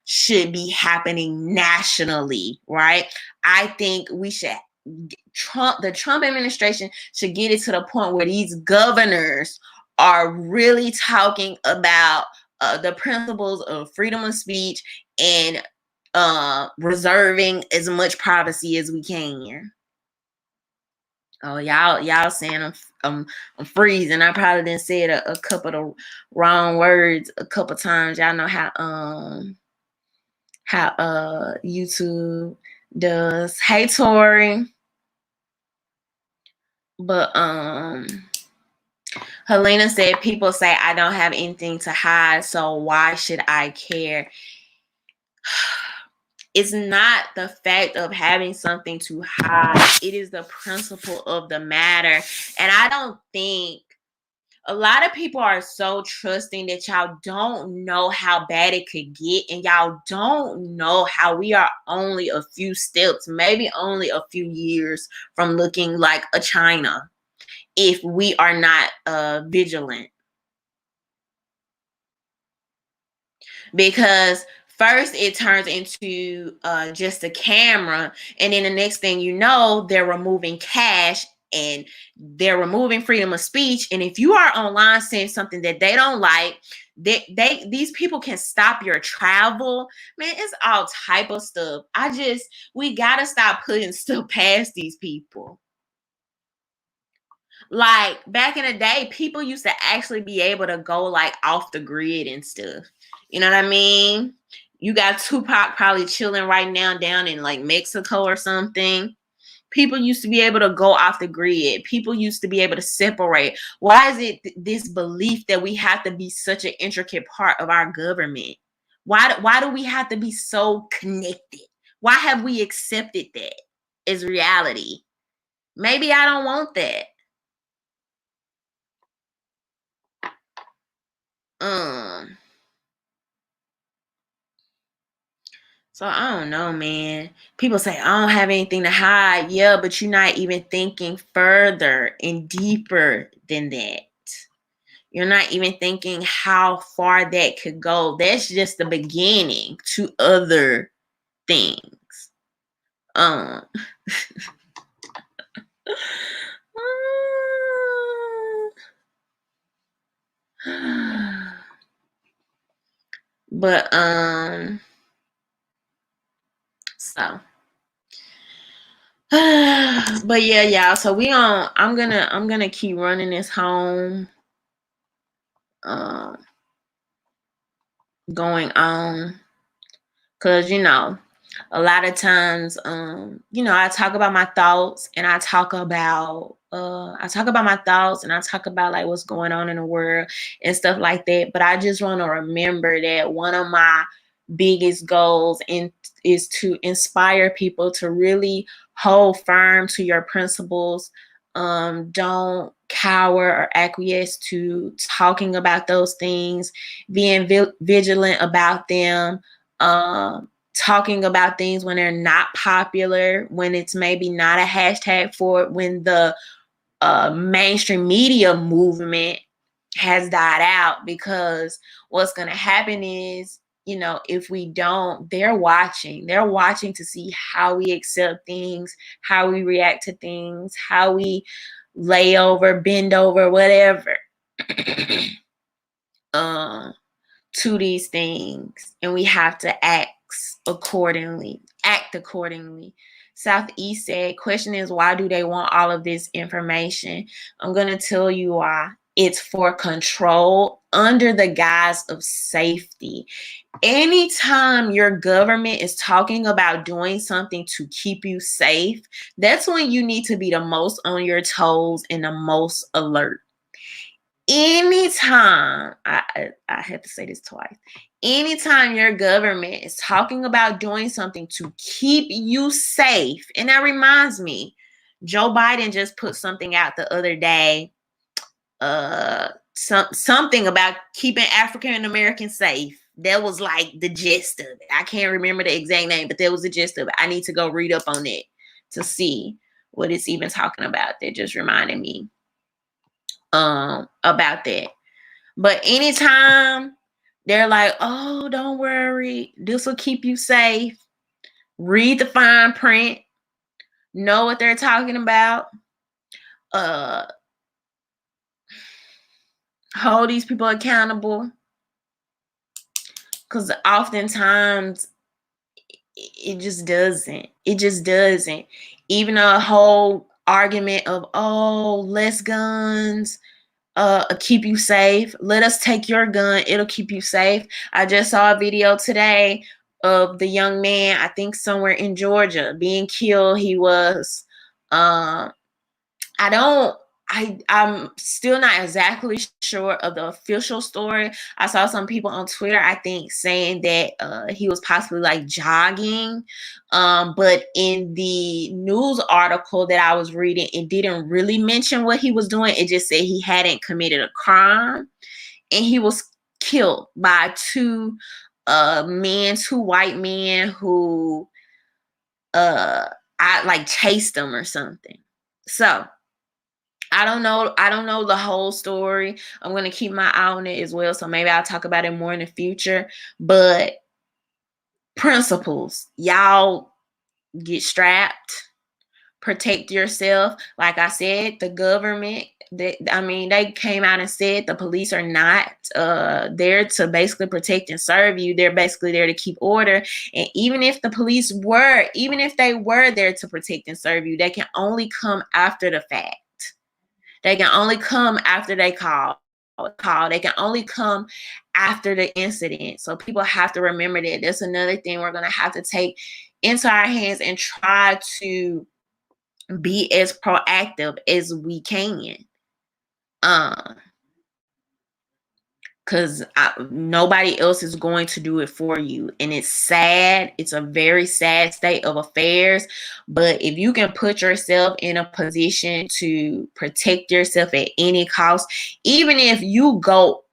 [SPEAKER 1] should be happening nationally, right? I think we should the Trump administration should get it to the point where these governors are really talking about the principles of freedom of speech and reserving as much privacy as we can. Oh, y'all saying I'm freezing. I probably didn't say it a couple of the wrong words a couple times. Y'all know how YouTube does. Hey Tori. But Helena said people say I don't have anything to hide, so why should I care? It's not the fact of having something to hide. It is the principle of the matter. And I don't think a lot of people are so trusting that y'all don't know how bad it could get, and y'all don't know how we are only a few steps, maybe only a few years from looking like a China if we are not vigilant. Because first it turns into just a camera, and then the next thing you know, they're removing cash and they're removing freedom of speech. And if you are online saying something that they don't like, these people can stop your travel. Man, it's all type of stuff. We gotta stop putting stuff past these people. Like back in the day, people used to actually be able to go like off the grid and stuff. You know what I mean? You got Tupac probably chilling right now down in like Mexico or something. People used to be able to go off the grid. People used to be able to separate. Why is it this belief that we have to be such an intricate part of our government? Why do we have to be so connected? Why have we accepted that as reality? Maybe I don't want that. Um, so I don't know, man. People say I don't have anything to hide. Yeah, but you're not even thinking further and deeper than that. You're not even thinking how far that could go. That's just the beginning to other things. Um but so but yeah, y'all. So I'm gonna keep running this home. Um going on. Cause a lot of times, I talk about my thoughts, and I talk about my thoughts, and I talk about like what's going on in the world and stuff like that. But I just want to remember that one of my biggest goals is to inspire people to really hold firm to your principles. Don't cower or acquiesce to talking about those things, being vigilant about them. Talking about things when they're not popular, when it's maybe not a hashtag for it, when the mainstream media movement has died out. Because what's going to happen is, if we don't, they're watching to see how we accept things, how we react to things, how we lay over, bend over, whatever. To these things, and we have to act accordingly. Southeast said, question is, why do they want all of this information? I'm going to tell you why. It's for control under the guise of safety. Anytime your government is talking about doing something to keep you safe, that's when you need to be the most on your toes and the most alert. Anytime, I have to say this twice, anytime your government is talking about doing something to keep you safe, and that reminds me, Joe Biden just put something out the other day, something about keeping African Americans safe. That was like the gist of it. I can't remember the exact name, but that was the gist of it. I need to go read up on it to see what it's even talking about. That just reminded me about that. But anytime they're like, oh, don't worry, this will keep you safe, read the fine print, know what they're talking about, hold these people accountable. Because oftentimes it just doesn't. Even a whole argument of, oh, less guns, keep you safe. Let us take your gun. It'll keep you safe. I just saw a video today of the young man, I think somewhere in Georgia, being killed. He was, I'm still not exactly sure of the official story. I saw some people on Twitter, I think, saying that he was possibly like jogging. But in the news article that I was reading, it didn't really mention what he was doing. It just said he hadn't committed a crime, and he was killed by two white men who I like chased them or something. So I don't know the whole story. I'm going to keep my eye on it as well. So maybe I'll talk about it more in the future. But principles, y'all get strapped, protect yourself. Like I said, the government, they came out and said the police are not there to basically protect and serve you. They're basically there to keep order. And even if they were there to protect and serve you, they can only come after the fact. They can only come after they call. They can only come after the incident. So people have to remember that. That's another thing we're going to have to take into our hands and try to be as proactive as we can. Because nobody else is going to do it for you. And it's sad. It's a very sad state of affairs. But if you can put yourself in a position to protect yourself at any cost, even if you got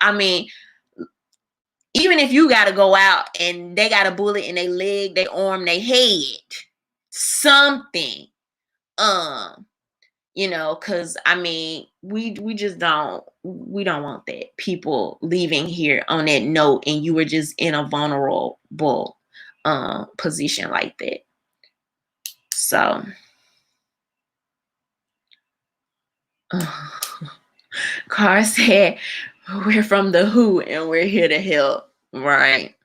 [SPEAKER 1] to go out and they got a bullet in their leg, their arm, their head, something, because we just don't want that. People leaving here on that note, and you were just in a vulnerable position like that. So, Carr said, we're from the WHO and we're here to help, right?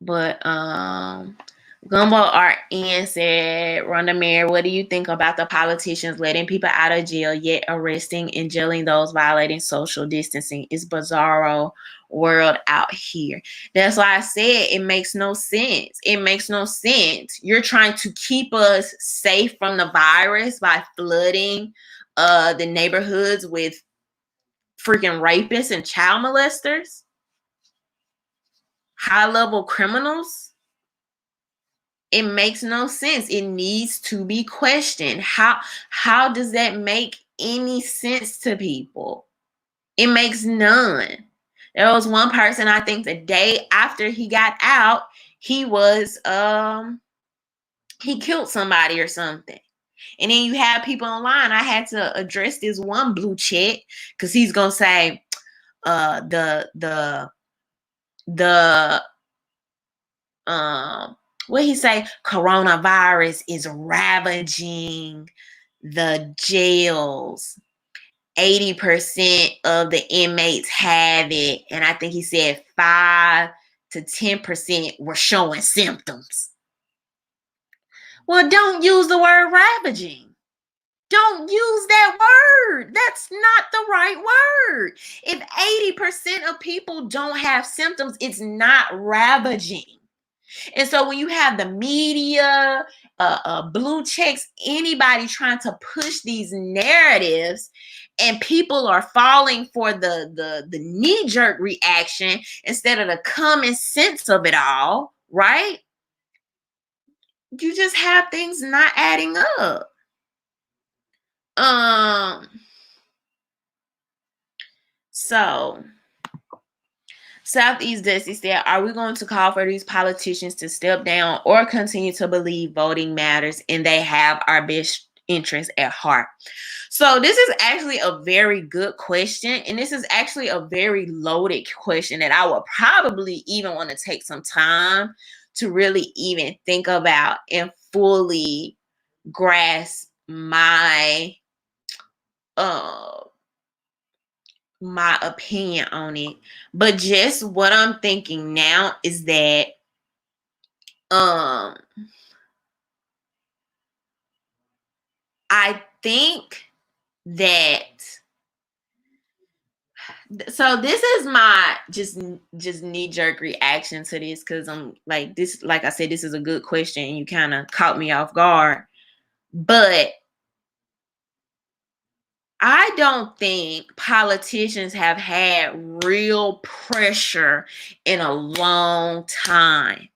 [SPEAKER 1] But Gumbo RN said, RhondaMary, what do you think about the politicians letting people out of jail yet arresting and jailing those violating social distancing? It's bizarro world out here. That's why I said it makes no sense. It makes no sense. You're trying to keep us safe from the virus by flooding the neighborhoods with freaking rapists and child molesters, high-level criminals. It makes no sense. It needs to be questioned. How does that make any sense to people? It makes none. There was one person, I think the day after he got out, he killed somebody or something. And then you have people online. I had to address this one blue check because he's gonna say the what he say, coronavirus is ravaging the jails. 80% of the inmates have it. And I think he said 5 to 10% were showing symptoms. Well, don't use the word ravaging. Don't use that word. That's not the right word. If 80% of people don't have symptoms, it's not ravaging. And so when you have the media, blue checks, anybody trying to push these narratives, and people are falling for the knee-jerk reaction instead of the common sense of it all, right? You just have things not adding up. So Southeast Dusty said, are we going to call for these politicians to step down or continue to believe voting matters and they have our best interests at heart? So this is actually a very good question. And this is actually a very loaded question that I would probably even want to take some time to really even think about and fully grasp my opinion on it. But just what I'm thinking now is that I think that, so this is my just knee-jerk reaction to this, because I'm like, this, like I said, this is a good question and you kind of caught me off guard. But I don't think politicians have had real pressure in a long time.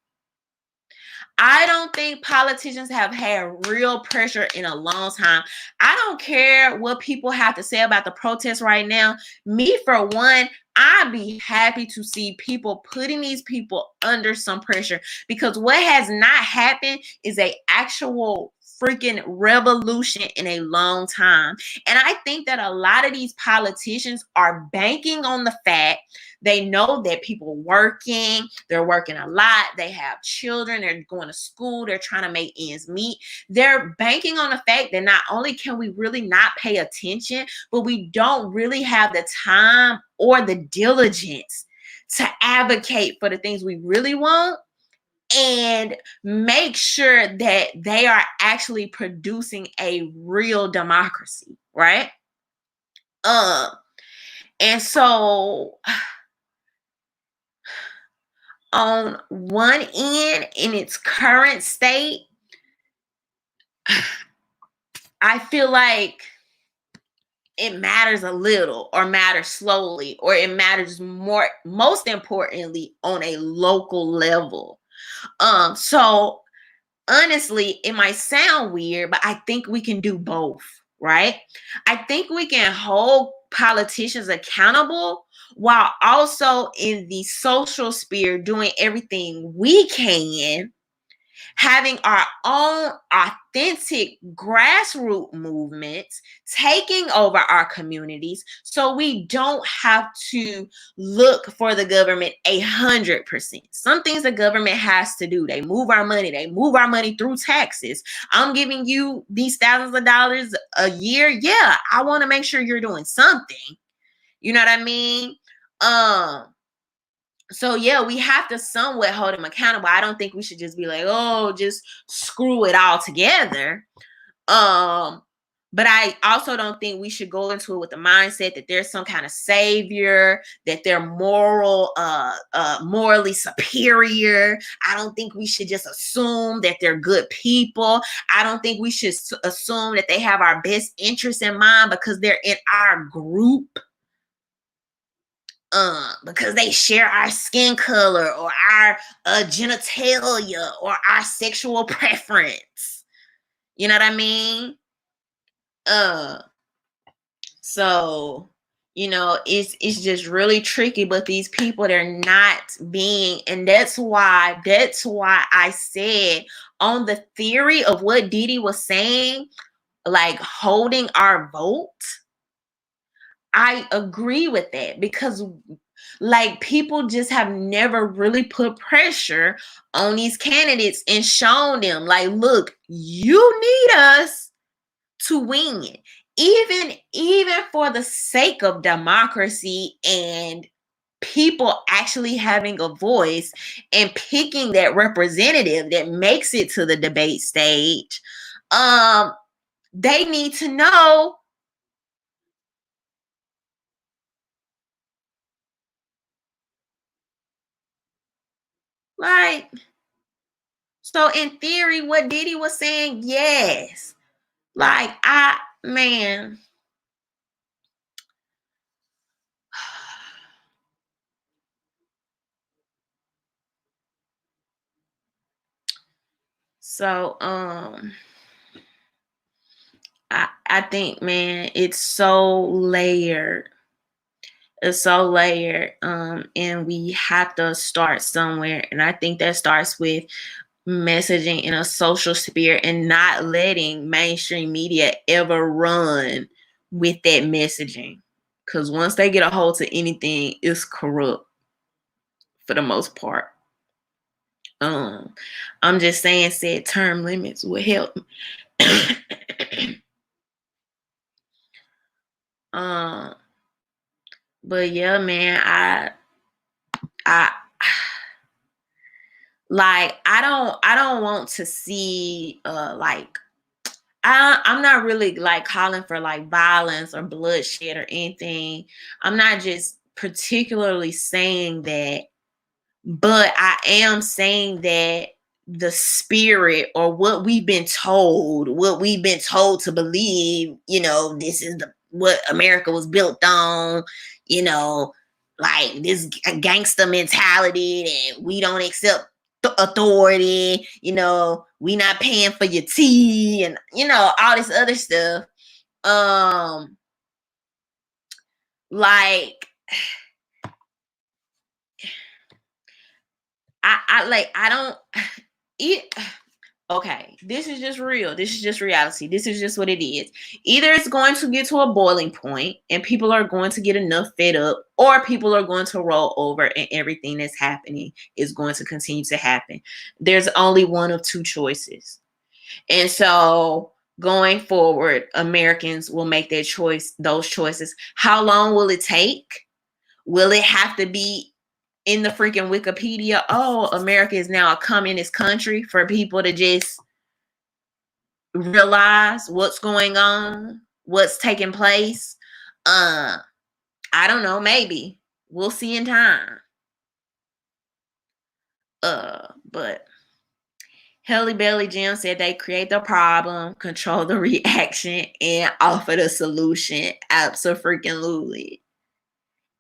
[SPEAKER 1] I don't think politicians have had real pressure in a long time. I don't care what people have to say about the protests right now. Me, for one, I'd be happy to see people putting these people under some pressure, because what has not happened is an actual freaking revolution in a long time. And I think that a lot of these politicians are banking on the fact they know that people working, they're working a lot, they have children, they're going to school, they're trying to make ends meet. They're banking on the fact that not only can we really not pay attention, but we don't really have the time or the diligence to advocate for the things we really want and make sure that they are actually producing a real democracy, right? And so on one end, in its current state, I feel like it matters a little, or matters slowly, or it matters more, most importantly, on a local level. So honestly, it might sound weird, but I think we can do both, right? I think we can hold politicians accountable while also in the social sphere doing everything we can, having our own authentic grassroots movements taking over our communities, so we don't have to look for the government 100%. Some things the government has to do. They move our money through taxes. I'm giving you these thousands of dollars a year. Yeah, I want to make sure you're doing something. You know what I mean? So yeah, we have to somewhat hold him accountable. I don't think we should just be like, oh, just screw it all together. Um, but I also don't think we should go into it with the mindset that there's some kind of savior, that they're morally superior. I don't think we should just assume that they're good people. I don't think we should assume that they have our best interests in mind because they're in our group. Because they share our skin color or our genitalia or our sexual preference. You know what I mean? Uh, so it's just really tricky. But these people, they're not being, and that's why I said on the theory of what Didi was saying, like holding our vote. I agree with that because like people just have never really put pressure on these candidates and shown them like, look, you need us to win. Even for the sake of democracy and people actually having a voice and picking that representative that makes it to the debate stage, they need to know. Like, so in theory, what Diddy was saying, yes. Like, man. So, I think, man, it's so layered. It's so layered. And we have to start somewhere. And I think that starts with messaging in a social sphere and not letting mainstream media ever run with that messaging. Because once they get a hold to anything, it's corrupt for the most part. I'm just saying set term limits will help. um, but yeah, man, I like I don't want to see like I'm not really like calling for like violence or bloodshed or anything. I'm not just particularly saying that, but I am saying that the spirit or what we've been told to believe, this is what America was built on, you know, like this gangster mentality that we don't accept authority, we not paying for your tea and all this other stuff. Um like I don't it okay, this is just real. This is just reality. This is just what it is. Either it's going to get to a boiling point and people are going to get enough fed up, or people are going to roll over and everything that's happening is going to continue to happen. There's only one of two choices. And so going forward, Americans will make those choices. How long will it take? Will it have to be in the freaking Wikipedia? Oh, America is now a communist country for people to just realize what's going on, what's taking place. I don't know, maybe. We'll see in time. But Helly Belly Jim said they create the problem, control the reaction, and offer the solution. Absolutely.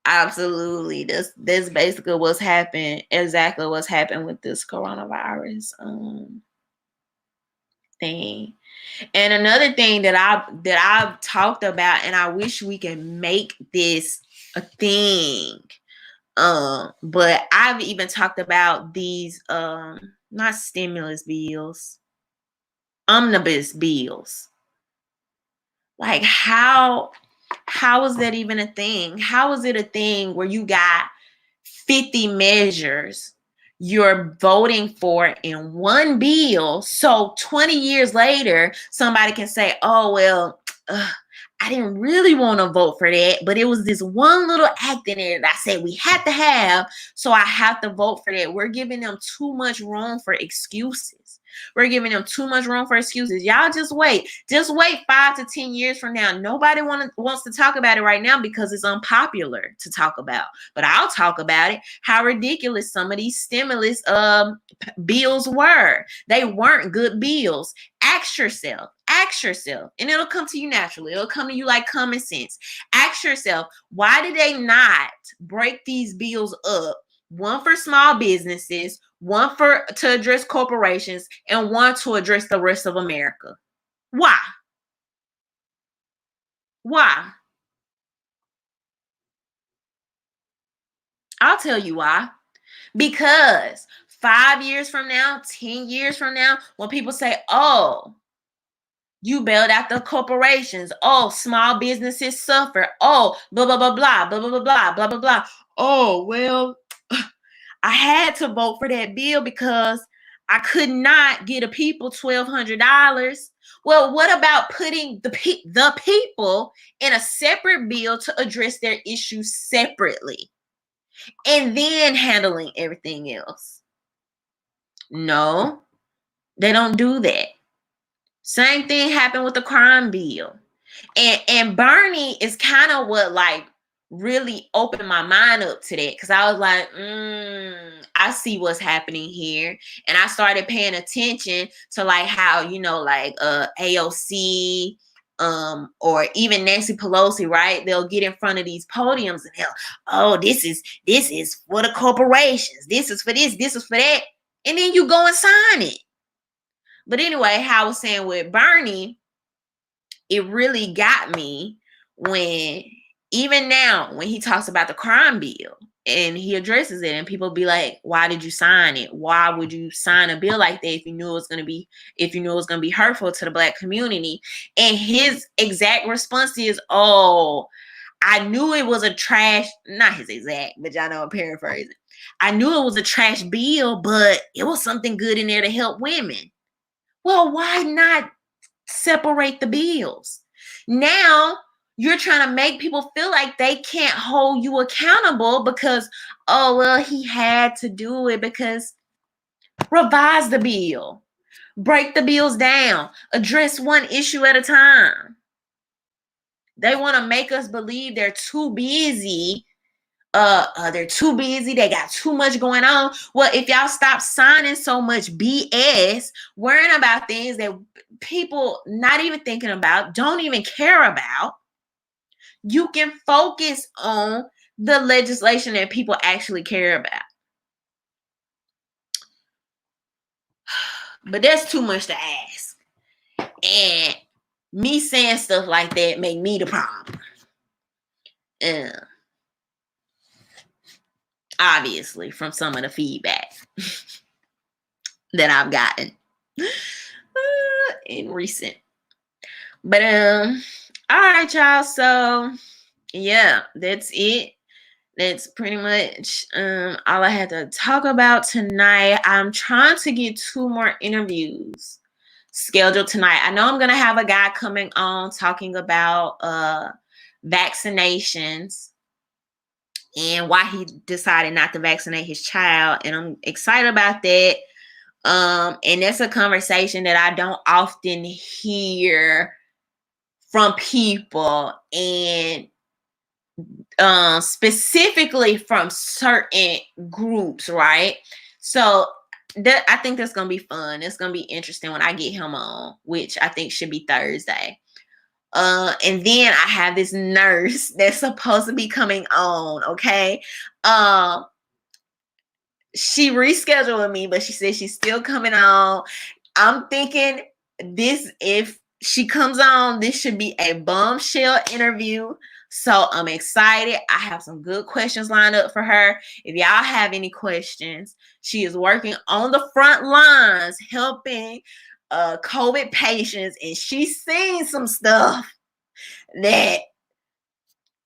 [SPEAKER 1] Absolutely. That's basically what's happened. Exactly what's happened with this coronavirus thing. And another thing that I've talked about, and I wish we can make this a thing. But I've even talked about these not stimulus bills, omnibus bills. Like how is that even a thing? How is it a thing where you got 50 measures you're voting for in one bill, so 20 years later somebody can say, oh well, I didn't really want to vote for that, but it was this one little act in there that I said we had to have, so I have to vote for that. We're giving them too much room for excuses. We're giving them too much room for excuses. Y'all just wait. Just wait 5 to 10 years from now. Nobody wants to talk about it right now because it's unpopular to talk about. But I'll talk about it. How ridiculous some of these stimulus bills were. They weren't good bills. Ask yourself, and it'll come to you naturally. It'll come to you like common sense. Ask yourself, why did they not break these bills up? One for small businesses, one to address corporations, and one to address the rest of America. Why? Why? I'll tell you why. Because 5 years from now, 10 years from now, when people say, oh, you bailed out the corporations. Oh, small businesses suffer. Oh, blah, blah, blah, blah, blah, blah, blah, blah, blah, blah, blah. Oh, well, I had to vote for that bill because I could not get a people $1,200. Well, what about putting the people in a separate bill to address their issues separately and then handling everything else? No, they don't do that. Same thing happened with the crime bill. And Bernie is kind of what like really opened my mind up to that, because I was like, I see what's happening here. And I started paying attention to like how, like AOC or even Nancy Pelosi, right? They'll get in front of these podiums and this is for the corporations. This is for this is for that. And then you go and sign it. But anyway, how I was saying with Bernie, it really got me when, even now, when he talks about the crime bill and he addresses it and people be like, why did you sign it? Why would you sign a bill like that if you knew it was going to be hurtful to the Black community? And his exact response is, oh, I knew it was a trash, not his exact, but y'all know I'm paraphrasing. I knew it was a trash bill, but it was something good in there to help women. Well, why not separate the bills? Now you're trying to make people feel like they can't hold you accountable because, oh, well, he had to do it. Because revise the bill, break the bills down, address one issue at a time. They want to make us believe they're too busy. They're too busy. They got too much going on. Well, if y'all stop signing so much BS, worrying about things that people not even thinking about, don't even care about, you can focus on the legislation that people actually care about. But that's too much to ask. And me saying stuff like that make me the problem. Obviously, from some of the feedback that I've gotten in recent. But all right, y'all. So yeah, that's it. That's pretty much all I had to talk about tonight. I'm trying to get 2 more interviews scheduled tonight. I know I'm gonna have a guy coming on talking about vaccinations and why he decided not to vaccinate his child. And I'm excited about that. And that's a conversation that I don't often hear from people, and specifically from certain groups, right? So I think that's going to be fun. It's going to be interesting when I get him on, which I think should be Thursday. And then I have this nurse that's supposed to be coming on, okay? She rescheduled with me, but she said she's still coming on. I'm thinking if she comes on, this should be a bombshell interview. So I'm excited. I have some good questions lined up for her. If y'all have any questions, she is working on the front lines helping COVID patients, and she's seen some stuff that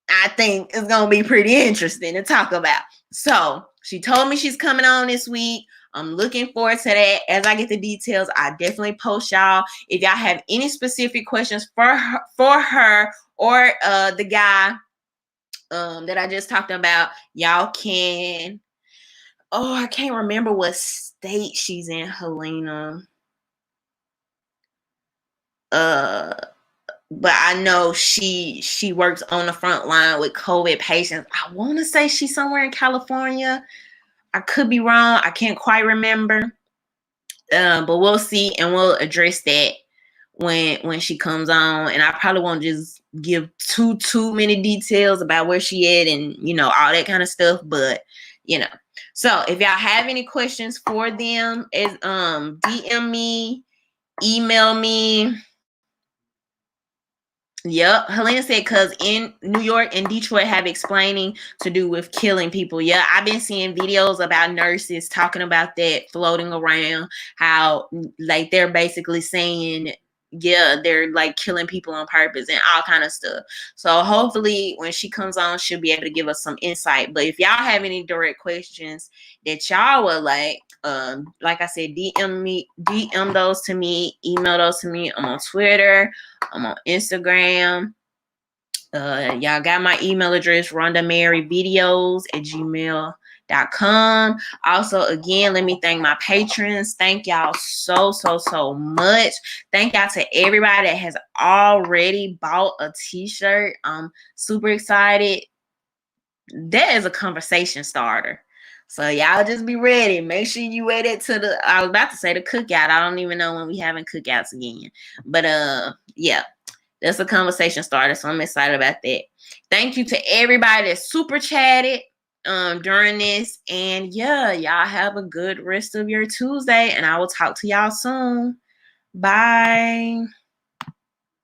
[SPEAKER 1] I think is going to be pretty interesting to talk about. So she told me she's coming on this week. I'm looking forward to that. As I get the details, I definitely post y'all. If y'all have any specific questions for her or the guy that I just talked about, y'all can. Oh, I can't remember what state she's in, Helena. But I know she works on the front line with COVID patients. I want to say she's somewhere in California. I could be wrong. I can't quite remember. But we'll see, and we'll address that when she comes on. And I probably won't just give too many details about where she at and all that kind of stuff. But so if y'all have any questions for them, is DM me, email me. Yep. Helena said, because in New York and Detroit have explaining to do with killing people. Yeah, I've been seeing videos about nurses talking about that floating around, how like they're basically saying, yeah, they're like killing people on purpose and all kind of stuff. So hopefully when she comes on, she'll be able to give us some insight. But if y'all have any direct questions that y'all would like I said, DM those to me, email those to me. I'm on Twitter, I'm on Instagram. Y'all got my email address, RhondaMaryVideos@gmail.com. Also, again, let me thank my patrons. Thank y'all so much. Thank y'all to everybody that has already bought a t-shirt. I'm super excited. That is a conversation starter. So y'all just be ready. Make sure you wear that to the, I was about to say the cookout. I don't even know when we having cookouts again. But yeah. That's a conversation starter, so I'm excited about that. Thank you to everybody that super chatted during this. And yeah, y'all have a good rest of your Tuesday, and I will talk to y'all soon. Bye.